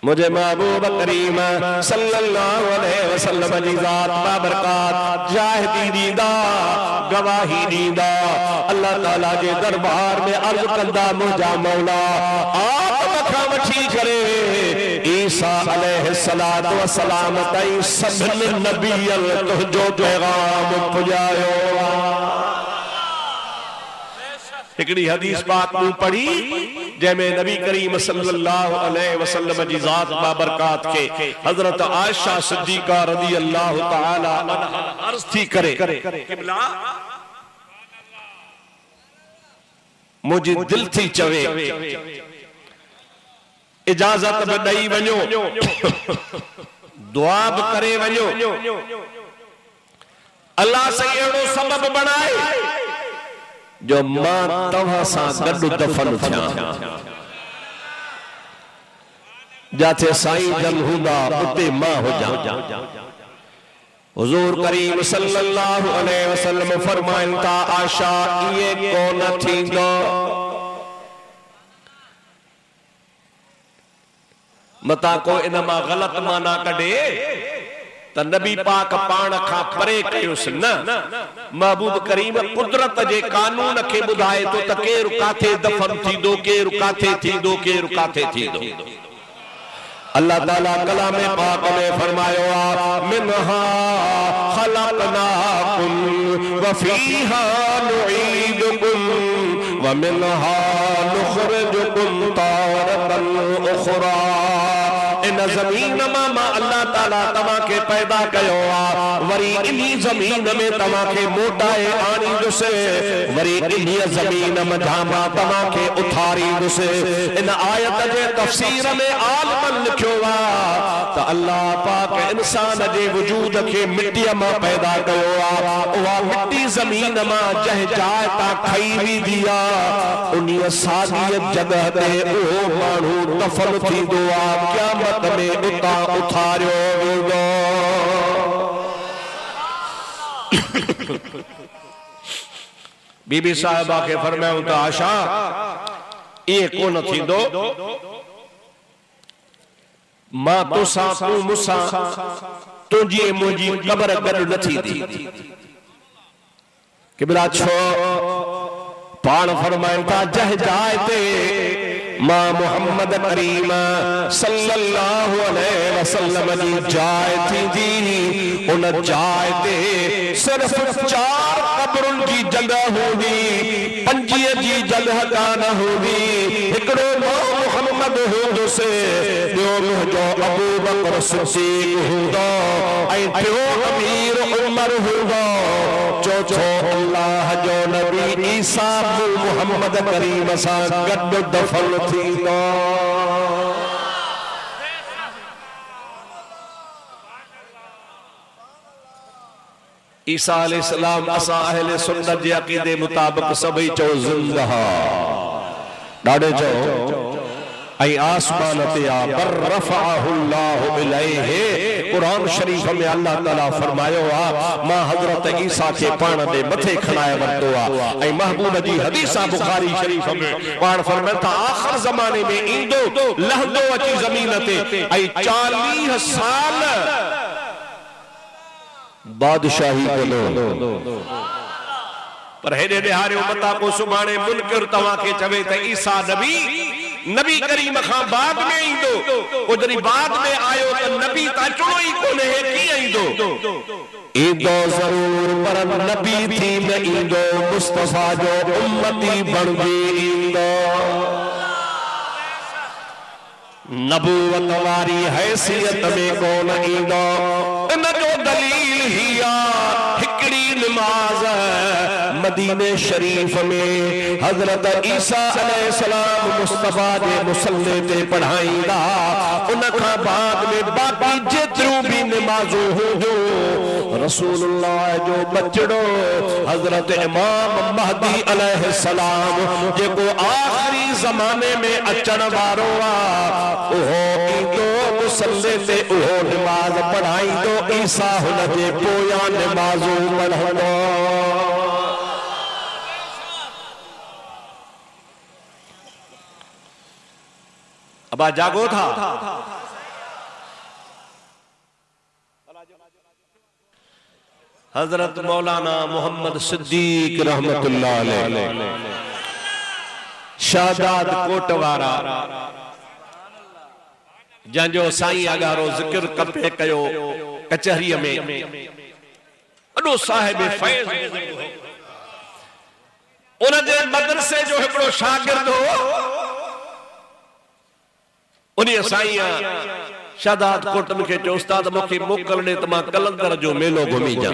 मुझे महबूब करीम सल्लल्लाहु अलैहि वसल्लम जी ज़ात बाबरकात जाहिदी दीदा गवाही दीदा अल्लाह ताला जे दरबार में अर्ज कंदा मुझा मौला आप मथा वठी करे ईसा अलैहि सलातो व सलाम ताई सभन नबियन तुझो पैगाम पुजायो हिकड़ी हदीस पाक में पढ़ी जैमें नबी करीम सल्लल्लाहु अलैहि वसल्लम जी ज़ात बाबरकात के हजरत आयशा सिद्दीका रज़ी अल्लाह तआला अन्हा अर्ज थी करे क़िबला मुझे दिल थी चवे इजाजत में दई वञो दुआ भी करे वञो अल्लाह से एड़ो सबब बनाए जो मां तव्हां सां गॾु दफ़न थिया जाते साईं जन हूंदा उते मां हुजां हुजूर करीम सल्लल्लाहु अलैहि वसल्लम फरमाइन था आशा ये कोन थींदो मता को इनमा गलत माना कढे त नबी पाक पाण खां परे कयोसि न महबूब करीम कुदरत जे कानून खे ॿुधाए थो त केरु काथे दफ़न थींदो केरु काथे थींदो केरु काथे थींदो अल्लाह ताला कलाम पाक में फरमायो आ मिनहा खलक़नाकुम व फीहा नुईदुकुम व मिनहा नुखरिजुकुम तारतन उखरा इन जमीन में अल्लाह ताला तमा के पैदा कयो आ वरी इन्ही जमीन में तमा के मोटाए आनी दुसे वरी इन्ही जमीन में जामा तमा के उठारी दुसे इन आयत जे तफसीर में आलमन लिखयो आ त अल्लाह पाक इंसान जे वजूद के मिट्टी में पैदा कयो आ वा मिट्टी जमीन में जह जाए ता खई भी दिया उन्ही सादी जगह ते ओ मानू दफन थींदो आ क़यामत में उता उठारियो वेंदो बीबी साहिबा के फरमायो त आशा ये कोन थींदो मां तोसा तू मुसा तुझी मुझी कब्र गॾु न थींदी क़िबला छो पाण फरमाइन था जह जाए ते मां मोहम्मद करीम सल्लल्लाहु अलैहि वसल्लम जी जाए थी उन जाए ते सिर्फ 4 कब्रुन जी जगह होगी 5 जी जगह कान होगी हिकड़ो मोहम्मद होंदो से ॿियो मुंहिंजो अबू बकर सिद्दीक हूंदो ऐं टियों अमीर उमर हूंदो चौथो अल्लाह जो नबी ईसा मोहम्मद करीम सां गॾु दफ़न थींदो ईसा अलैहिस्सलाम असा अहले सुन्नत जे अकीदे मुताबिक सभई चो जिंदा ॾाढे चो ऐं आसमान ते आ बर रफ़अहुल्लाहु इलैहि कुरान शरीफ में अल्लाह ताला फरमायो आ मां हजरत ईसा के पाण दे मथे खणाए वरतो आ ऐं महबूब जी हदीसा बुखारी शरीफ में पाण फरमाता आखिर ज़माने में ईंदो लहंदो अची ज़मीन ते ऐं 40 साल बादशाही कलो पर हेडे देहारियो मता को सुभाणे मुनकिर तवा के चवे त ईसा नबी करीम खां बाद में ईंदो ओ जरी बाद में आयो त नबी ता चुनो ही कोने है की ईंदो ईंदो जरूर पर नबी थी न ईंदो मुस्तफा जो उम्मती बन ईंदो नबूवत वारी हैसियत में कोन ईंदो इन जो दलील ही आ हिकड़ी नमाज मदीने शरीफ में हजरत ईसा अलैहिस्सलाम मुस्तफा जे मुसल्ले ते पढ़ाईंदा उन खां बाद में बाकी जेतिरियूं भी नमाज़ूं हुयूं रसूलुल्लाह जो बचड़ो हजरत इमाम महदी अलैहिस्सलाम जेको आखिरी जमाने में अचण वारो आ ओहो ईंदो मुसल्ले ते ओहो नमाज पढ़ाईंदो ईसा हुन जे पोयां नमाज़ूं पढ़ंदो। अबा जागो था हजरत मौलाना मोहम्मद सिद्दीक रहमतुल्लाह अलैह शादाद कोटवारा जंहिंजो साईं अगारो जिक्र कपे कयो कचहरी में अडो साहिब फैज़ उन जे मदरसे जो हिकिड़ो शागिर्द हो उन्हीं साईं शादात कोट मूंखे चयो उस्ताद मूंखे मोकल ॾे त मां कलंदर जो मेलो घुमी जा।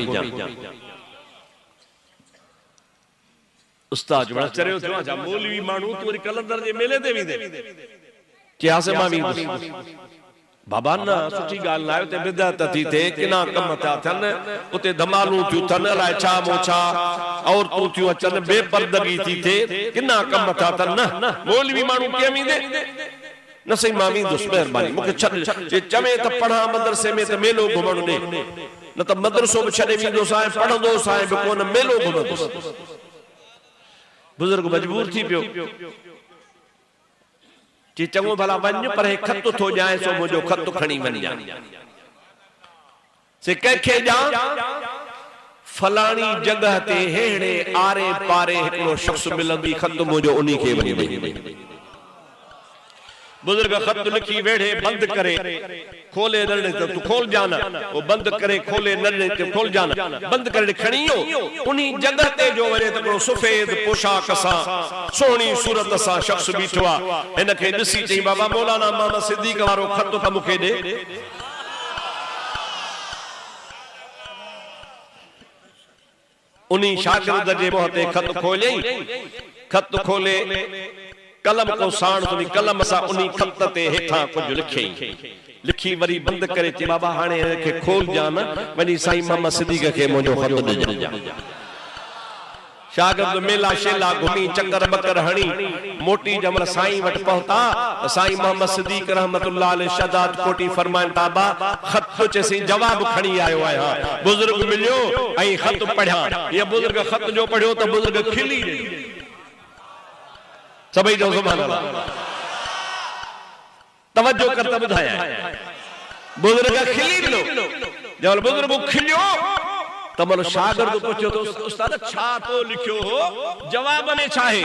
उस्ताद बड़ा चरियो थियो जा मौलवी माण्हू तू वरी कलंदर जे मेले ते वेंदे चयासे मां वेंदुसि बाबा न सुठी ॻाल्हि न आहे उते बिदअत थी थिए किना कम था थियनि उते धमालूं थियूं थियनि अलाए छा मोछा औरतूं थियूं अचनि बेपर्दगी थी थिए किना कम था थियनि न मौलवी माण्हू कीअं वेंदे न सही मां वेंदुसि महिरबानी मूंखे छॾ जे चवे त पढ़ा मदरसे में त मेलो घुमण ॾे न त मदरसो बि छॾे वेंदुसि ऐं पढ़ंदोसि ऐं बि कोन मेलो घुमंदुसि। बुज़ुर्ग मजबूर थी पियो जी चङो भला वञ पर हे ख़त थो ॼाए सो मुंहिंजो ख़त खणी वञ से कंहिंखे ॼाण फलाणी जगह ते हेड़े आरे पारे हिकिड़ो शख्स मिलंदी ख़त मुंहिंजो उन्ही खे वञी ॾे। बुजुर्ग खत लिखी वेड़े बंद करे खोले नरने तो तू खोल जाना वो बंद करे खोले नरने तो खोल जाना बंद करे खणियो उन्हीं जगह ते जो वरे तो सफेद पोशाक सा सोहनी सूरत सा शख्स बीठो आ इनके ॾिसी चई बाबा मौलाना मोहम्मद सिद्दीक वारो खत त मूंखे ॾे। उन्हीं शागिर्द जे मुंह ते खत खोलियई खत खोले कलम को साण तुनी कलम सा उन्हीं खत ते हेठा कुछ लिखई लिखी वरी बंद करे चे बाबा हाणे के खोल जान वनी साईं मोहम्मद सिद्दीक के मुंजो खत दे जा। शागिर्द मेला शेला घुमी चक्कर बकर हणी मोटी जमल साईं वट पहुता साईं मोहम्मद सिद्दीक रहमतुल्लाह अलैह शादात कोटी फरमाइन ताबा खत चे सी जवाब खणी आयो आया बुजुर्ग मिलियो आई खत पढ़या ये बुजुर्ग खत जो पढ़यो तो बुजुर्ग खिली सभी जो सुभान अल्लाह तवज्जो कर तब बुधाया बुजुर्ग खिली लो जब बुजुर्ग खिलियो तमल शागिर्द पूछो तो उस्ताद छा तो लिखियो हो जवाब में छाहे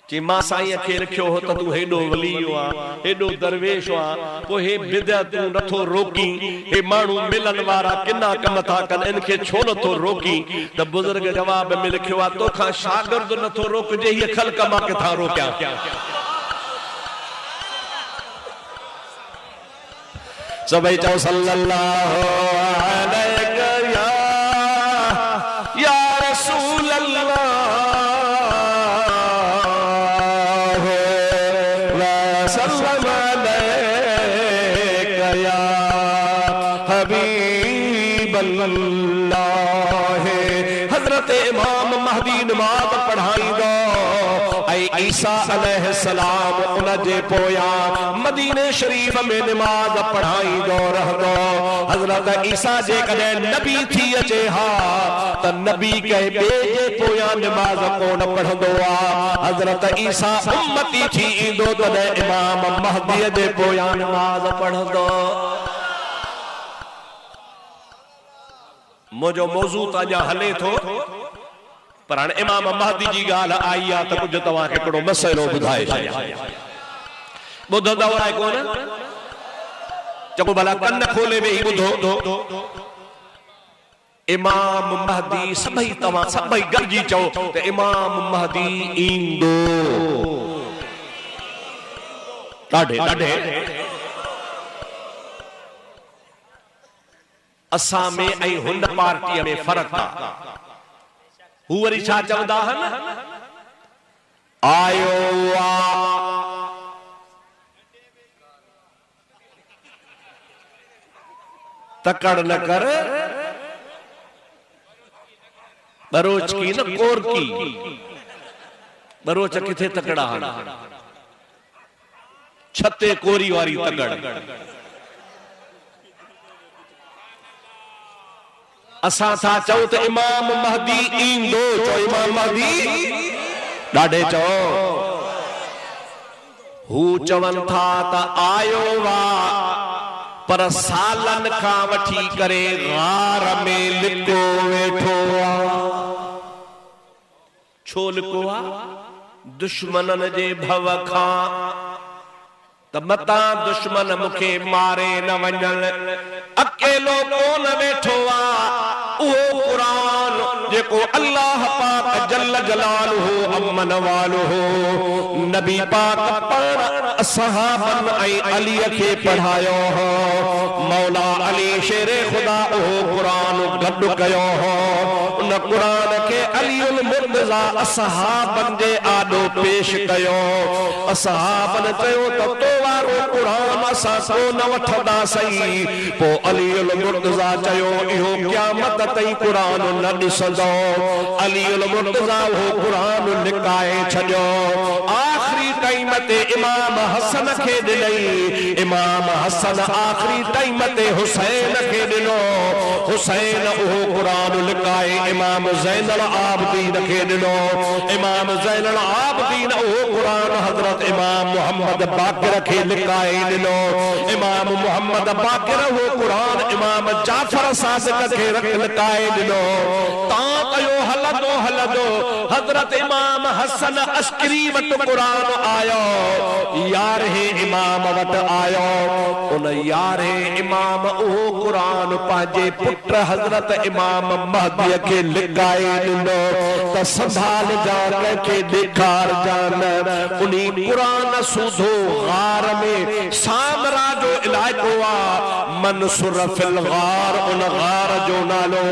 कि मां साईं खे लिखियो हो त तू हेडो वली आ हेडो दरवेश आ पो हे बिदअत नथो रोकी हे मानू मिलन वारा किना कम था कन इनके छो नथो रोकी त बुजुर्ग जवाब में लिखियो आ तोखा शागिर्द नथो रोक जे ये खल्क मां के था रोक्या। सबै चौ सल्लल्लाहु अलैहि या रसूल अल्लाह हजरत इमाम महदी नमाज पढ़ाई दो ईसा अलैहिस्सलाम उन जे पोया मदीने शरीफ में नमाज पढ़ाई दो रह दो। हजरत ईसा जे कदे नबी थी अचे हा त नबी के बेजे पोया नमाज कोन पढ़ंदो आ हजरत ईसा उम्मती थी इंदो त इमाम महदी जे पोया नमाज पढ़ंदो। मुझो मौजू ताजा हले थो पर हाणे इमाम महदी जी गाल आई आ त कुछ तवा के कड़ो मसलो बुधाए छया बुधंदा वराए कोन चको भला कन खोले वे बुधो इमाम महदी सभई तवा सभई गरजी चो त इमाम महदी इंदो डाढे डाढे असा में ऐं हुन पार्टी में फर्क आ हु वरी छा चवंदा हन आयो आ तकड़ न कर बरोच की न कोर की बरोच किथे तकड़ा हन छते कोरी वारी तकड़ असां था चओ त इमाम महदी ईंदो चओ इमाम महदी ॾाढे चओ हू चवनि था त आयो वा पर सालन खां वठी करे गार में लिको वेठो छो लिको दुश्मनन जे भव खां त मता दुश्मन मुखे मारे न वञन अकेलो कोन वेठो उहो कुरान जेको अल्लाह पाक जल्ल जलालुहु अमन वालुहु नबी पाक पढ़ असहाबन ऐं अली खे पढ़ायो हो मौला अली शेर खुदा उहो कुरान गॾु कयो हो उन कुरान खे अलीउल मुर्तज़ा असहाबन जे आॾो पेश कयो असहाबन चयो त तो वारो कुरान असां कोन वठंदासीं पोइ अलीउल मुर्तज़ा चयो इहो क़यामत ताईं कुरान न ॾिसंदो अलीउल मुर्तज़ा उहो कुरान लिकाए छॾियो आख़िरी टाइम ते इमाम हसन खे ॾिनई इमाम हसन आख़िरी टाइम ते हुसैन खे ॾिनो हुसैन उहो कुरान लिकाए इमाम ज़ैनुल आबिदीन खे ॾिनो इमाम ज़ैनुल आबिदीन उहो कुरान हज़रत इमाम मोहम्मद बाक़िर खे लिकाए ॾिनो इमाम मोहम्मद बाक़िर उहो कुरान इमाम जाफ़र सादिक़ खे लिकाए ॾिनो तां कयो हलंदो हलंदो हज़रत इमाम हसन अस्करी वटि कुरान आयो यारहें इमाम वटि आयो उन यारहें इमाम उहो कुरान पंहिंजे पुट हज़रत इमाम महदी खे लिकाए ॾिनो त संभाल जा कंहिंखे ॾेखार जान उनी कुरान सूधो गार में सामरा जो इलाइक़ो मनसुर फिल गार उन गार जो नालो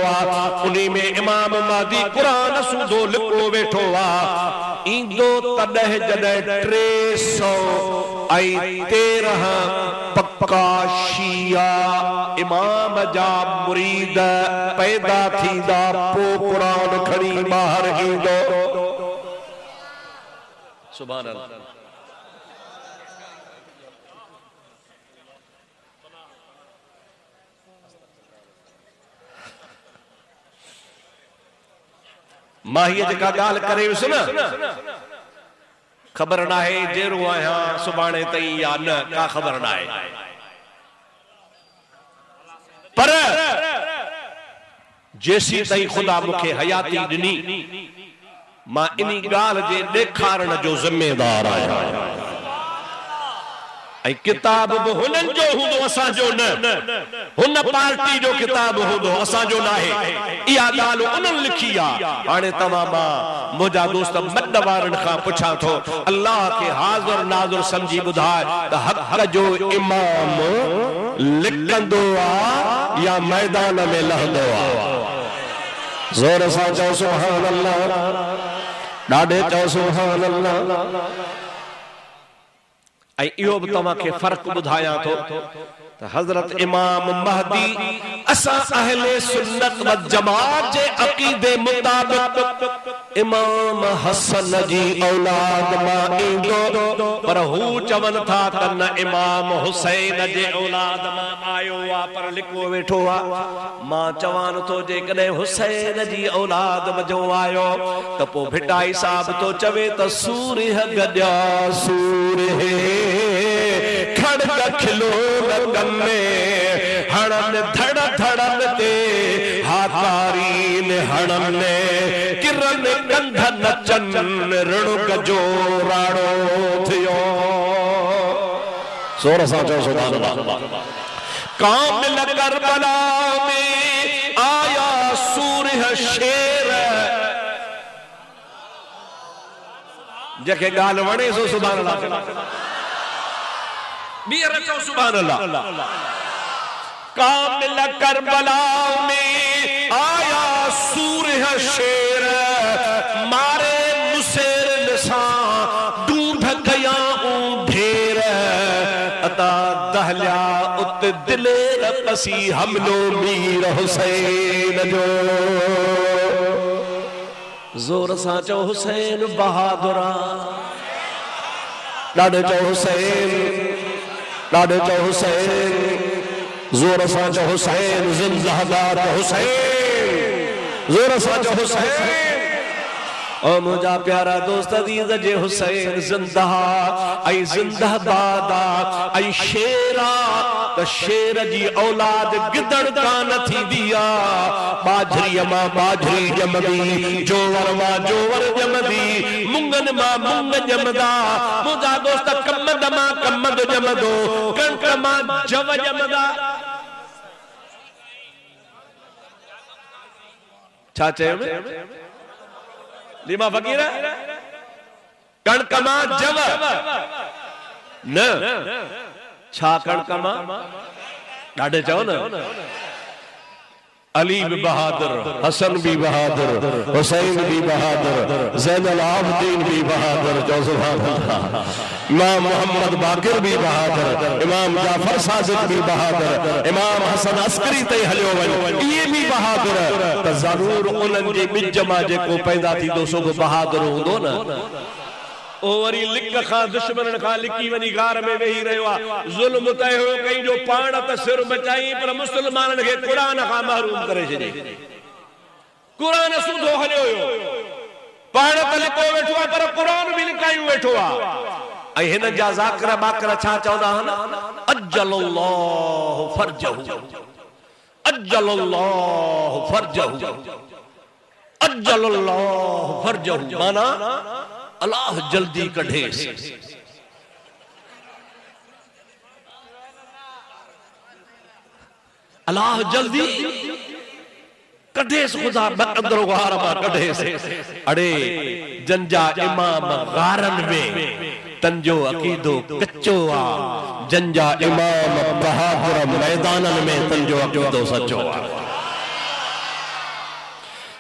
उनी में इमाम महदी कुरान सूधो लिखो वेठो ईंदो तॾहिं जॾहिं 313 पक्का शिया इमाम जा मुरीद पैदा थींदा पोइ कुरान खणी ॿाहिरि ईंदो सुभान अल्लाह माहीअ जेका ॻाल्हि करे वियुसि न ख़बर नाहे जहिड़ो आहियां सुभाणे ताईं या न का ख़बर नाहे पर जेसी ताईं ख़ुदा मूंखे हयाती ॾिनी मां इन ॻाल्हि जे ॾेखारण जो ज़िम्मेदार आहियां ऐं किताब बि हुननि जो हूंदो असांजो न हुन पार्टी जो किताब हूंदो असांजो नाहे इहा ॻाल्हि उन्हनि लिखी आहे हाणे तव्हां मां मुंहिंजा दोस्त मद वारनि खां पुछां थो अल्लाह खे हाज़िर नाज़िर सम्झी ॿुधाए त हक़ जो इमाम लिखंदो आहे या मैदान में लहंदो आहे ज़ोर सां चओ सुभान अल्लाह ॾाढे चओ सुभान अल्लाह ऐं इहो बि तव्हांखे फ़र्क़ु ॿुधायां थो त हज़रत इमाम महदी असां अहले सुन्नत व जमात जे अक़ीदे मुताबिक़ इमाम हसन जी औलाद मां ईंदो पर हू चवनि था त न इमाम हुसैन जे औलाद मां आयो आहे पर लिखो वेठो आहे मां चवां थो जेकॾहिं हुसैन जी औलाद जो आयो त पोइ भिटाई साहब तो चवे त सूरह गॾिया सूरह खड़क खिलो लगन में हणन धड़ धड़न ते हातारीन हणन किरन कंध नचन रणुक जो राणो थियो सोर सां चओ सुभान अल्लाह कामिल करबला में आया सूरह शेर जंहिंखे ॻाल्हि वणे सो सुभान अल्लाह बीर चओ सुभान अल्लाह कामिल करबला में आया सूरह शेर मारे मुसेर सां ढूंढ गया ढेर अता दहलिया उत दिलेर पसी हमलो मीर हुसैन जो जोर सा चो हुसैन बहादुरा, डाडे चो हुसैन, डाडे चो हुसैन, जोर सा चो हुसैन, जिंदाबाद हुसैन, जोर सा चो हुसैन। और मुझा प्यारा दोस्त अजीज जे हुसैन जिंदा आई जिंदाबाद आई शेरा तो शेर जी औलाद गिदड़ कान थी दिया, बाजरी मां बाजरी जमदी, जोवर मां जोवर जमदी, मुंगन मां मुंग जमदा, मुझा दोस्त कमद मां कमद जमदो, कणक मां जव जमदा। छा चयो लिमा फकीर कणक मां जव न छा कणक मां ॾाढे चओ न अली भी बहादुर, हसन भी बहादुर, हुसैन भी बहादुर, ज़ैनुल आबिदीन भी बहादुर, जो सुभान अल्लाह, इमाम मोहम्मद बाकिर भी बहादुर, इमाम जाफर सादिक भी बहादुर, इमाम हसन अस्करी ते हलियो वञ ये भी बहादुर त ज़रूर उन्हनि जे बिच मां जेको पैदा थींदो सो बहादुर हूंदो न। ओ वरी लिक खां दुश्मन खां लिकी वनी गार में वेही रहियो आ, जुल्म तय हो कई जो पाण त सिर बचाई पर मुसलमानन खे कुरान खां महरूम करे छॾी। कुरान सूधो हलियो हुयो, पाण त लिको वेठो आ पर कुरान बि लिकायूं वेठो आ। ऐं हिन जा ज़ाकिर बाकिर छा चवंदा आहिनि, अज्जलल्लाहु फर्जहु, अज्जलल्लाहु फर्जहु, अज्जलल्लाहु फर्जहु, माना अल्लाह जल्दी कढेस। अल्लाह जल्दी कढेस, खुदा अंदरो गार मां कढेस। अड़े जंजा इमाम गारन में तंजो अकीदो कच्चो आ, जंजा इमाम बहादुर मैदानन में तंजो अकीदो सच्चो आ।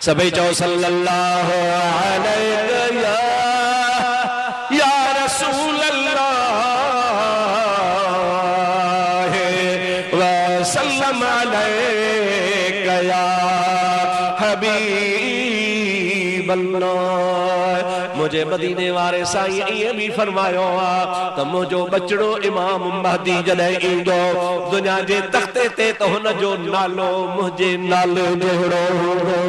सभई चओ सल्लल्लाहु अलैहि या रसूल अल्लाह व सल्लम अलैका या हबीब अल्लाह। मुझे मदीने वारे साईं ये भी फरमायो आ त मुझो बचड़ो इमाम महदी जॾहिं ईंदो दुनिया जे तख्ते ते त हुन जो नालो मुझे नालो जहिड़ो हूंदो,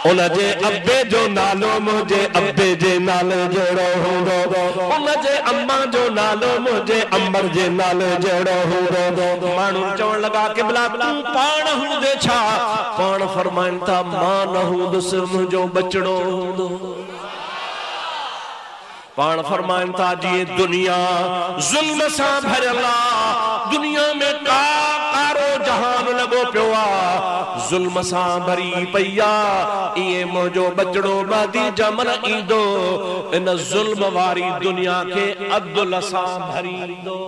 उनजे अब्बे जो नालो मुझे अब्बे जे नाले जहिड़ो हूंदो, उनजे अम्मा जो नालो मुझे अम्बर जे नाले जहिड़ो हूंदो। माण्हू चवण लॻा क़िबला तूं पाण हूंदे छा? पाण फरमाइनि था मां न हूंदुसि मुंहिंजो बचड़ो हूंदो। पाण फरमाइनि था जी दुनिया ज़ुल्म सां भरियल आ, दुनिया में का कारो जहान लॻो पियो आ, ज़ुल्म सां भरी पई आ। इहे मुंहिंजो बचड़ो महदी जमन ईंदो, इन ज़ुल्म वारी दुनिया खे अदल सां भरींदो।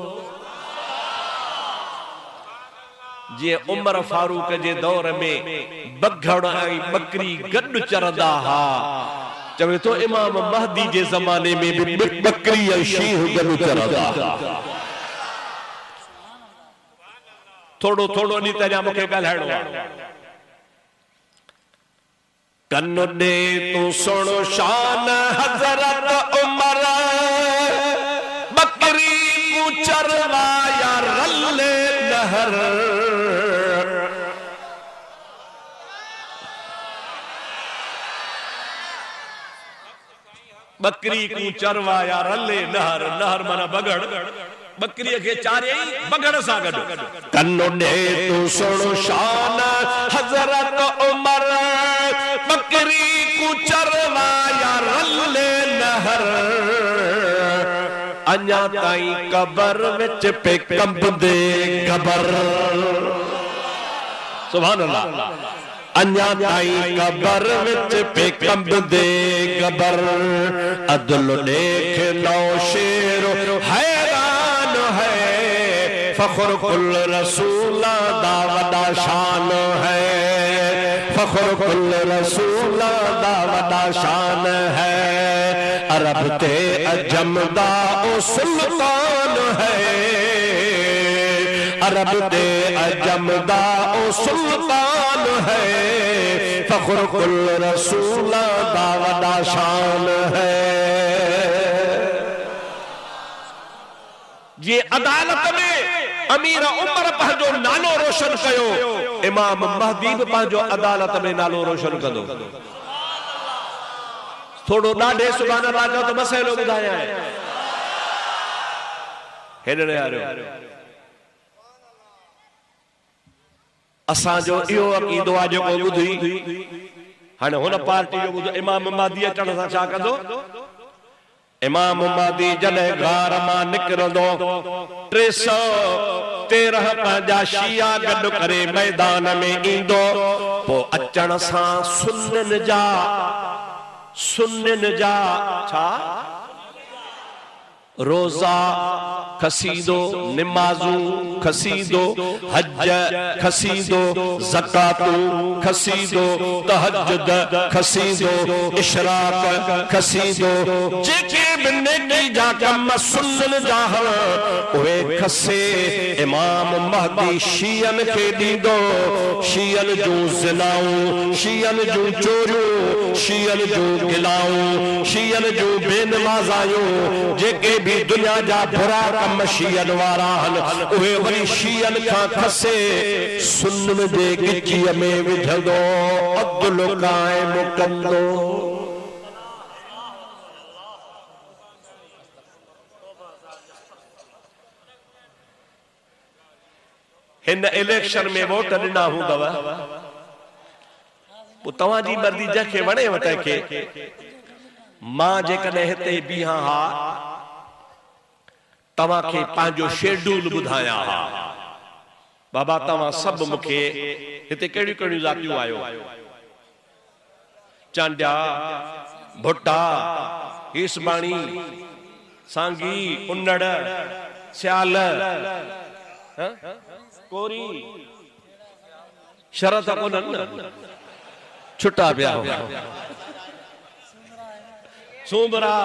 जीअं उमर फारूक जे दौर में बघड़ ऐं बकरी गॾु चरंदा हा, चवे तो इमाम महदी जे ज़माने में भी बकरी ऐं शींहं गॾु चरंदा। थोड़ो थोड़ो नी तरिया मूंखे ॻाल्हाइणो आहे। कनु ॾे तूं सुणो शान हज़रत उमर, बकरी को चरवाया रले नहर। बकरी को चरवाया रले नहर, नहर माना बगड़, बकरी के चारे बगड़ सा गड। कन्नो दे तू सुनो शान हज़रत उमर, बकरी को चरवाया रले नहर। अन्या ताई कबर विच पे कंबदे कबर, सुभान अल्लाह। अन्या ताई कबर विच पे कंबदे कबर, अदल देख लो शेर हैरान है, फख्र कुल रसूला दा वडा शान है, फख्र कुल रसूला दा वडा शान है। अरब ते अजम दा ओ सुल्तान है, अरब दे अजम दा ओ सुल्तान है, फख्र कुल रसूला दा वदा शान है। ये अदालत में अमीर उमर पंहिंजो नालो रोशन कयो, इमाम महदी बि पंहिंजो अदालत में नालो रोशन कंदो। थोड़ो ॾाढे सुभाणे अल्लाह जो तो मसइलो ॿुधायां हेॾे यारो। असांजो इहो अक़ीदो आहे जेको ॿुधी हाणे हुन पार्टी जो ॿुधो, इमाम महदी अचण सां छा कंदो? इमाम महदी जॾहिं घार मां निकिरंदो 313 पंहिंजा शिया गॾु करे मैदान में ईंदो, पोइ अचण सां सुन्नन जा छा रोज़ा खसीदो, निमाज़ू खसीदो, हज खसीदो, ज़कातू खसीदो, तहज्जुद खसीदो, इशराक खसीदो, जेके भी नेकी जा कम सुन्नन जा उहे खसे इमाम महदी शियन खे ॾींदो। शियन जूं ज़िनाऊं, शियन जूं चोरियूं, शियन जूं गिलाऊं, शियन जूं बेनमाज़ायूं, जेके भी दुनिया जा बुरा कम शियन वारा आहिनि उहे वरी शियन खां खसे सुन्नन जे गिचीअ में विझंदो, अब्दुल क़ाइम कंदो। हिन इलेक्शन में वोट ॾिना हूंदव, पोइ तव्हांजी मर्ज़ी जंहिंखे वणे तंहिंखे। मां जेकॾहिं हिते बीहां हा तव्हांखे पंहिंजो शेड्यूल ॿुधायां हा, बाबा तव्हां सभु मूंखे हिते कहिड़ियूं कहिड़ियूं ज़ातियूं आहियो, चांडिया, भुट्टा, ईसबाणी, सांगी, उन्नड़, सियाल, कोरी, शरत कोन्हनि, छुट्टा पिया सूमरा।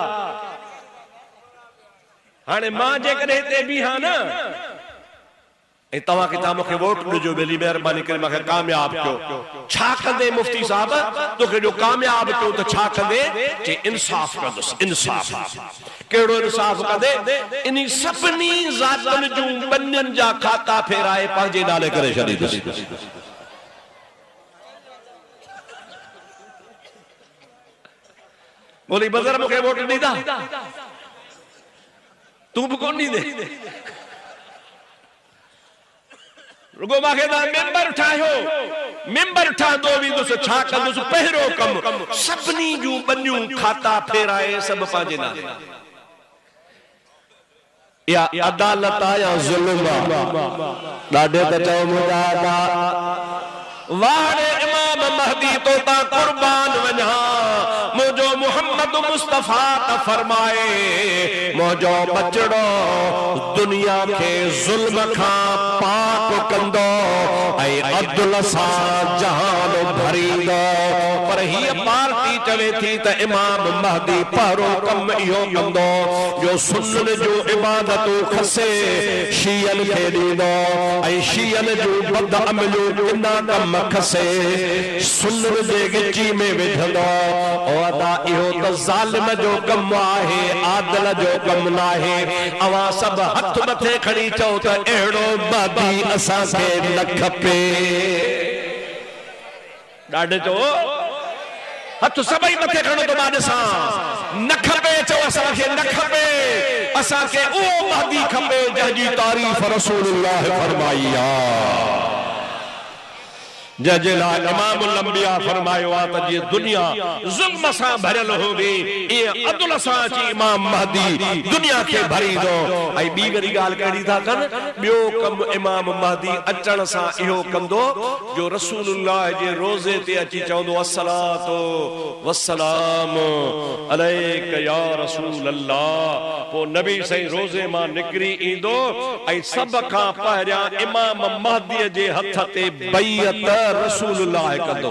हाणे मां जेकॾहिं हिते बीहां न ऐं तव्हां मूंखे वोट ॾिजो, वेली महिरबानी करे मूंखे कामयाब कयो। छा कंदे मुफ्ती साहब? तोखे जो कामयाब कयो त छा कंदे? जे इंसाफ़ कंदुसि। इंसाफ़ कहिड़ो इंसाफ़ कंदे? इन सभिनी ज़ातुनि जूं बन्यनि जा खाता फेराए पंहिंजे नाले करे छॾींदुसि। बोली बज़र मूंखे वोट ॾींदा? तू भी कोन ॾींदे? रुगो मूंखे मेंबर ठाहियो, मेंबर ठहंदो वेंदुसि, छा कंदुसि? पहिरियों कमु सभिनी जूं बन्यूं खाता फेराए सभु पंहिंजे नाले। या अदालत या ज़ुल्म ॾाढे त चओ मुजाहिदा वाड़े इमाम महदी तो ता कुर्बान वञा। मुझो मोहम्मद मुस्तफा त फरमाए मुझो बचड़ो दुनिया के जुल्म खां पाक कंदो ऐं अदल सां जहान भरींदो। पर हीअ पार्टी चवे थी त इमाम महदी पहिरों कम इहो कंदो जो सुन्नन जो इबादतूं खसे शियन खे ॾींदो ऐं शियन जूं बद अमलियूं किना कम खसे सुन्नन जे गिची में विझंदो। अदा इहो त ज़ालिम जो कम आहे, आदल जो कम नाहे। अवां सभु हथ मथे खणी चओ त अहिड़ो महदी असांखे न खपे। ॾाढे चओ हथ सभई मथे खणो त मां ॾिसां। न खपे चओ असांखे न खपे, असांखे उहो महदी खपे जंहिंजी तारीफ़ रसूलुल्लाह फरमाई आहे। जंहिंजे लाइ इमामुल अंबिया फरमायो आहे त जीअं दुनिया ज़ुल्म सां भरियल हुजे ईअं अदल सां अची इमाम महदी दुनिया खे भरींदो। ऐं ॿी वरी ॻाल्हि कहिड़ी था कनि, ॿियो कमु इमाम महदी अचण सां इहो कंदो जो रसूलुल्लाह जे रोज़े ते अची चवंदो अस्सलातु वस्सलाम अलैक या रसूल अल्लाह। पोइ नबी साईं रोज़े मां निकिरी ईंदो ऐं सभ खां पहिरियां इमाम महदीअ जे हथ ते बैअत रसूलुल्लाह कंदो।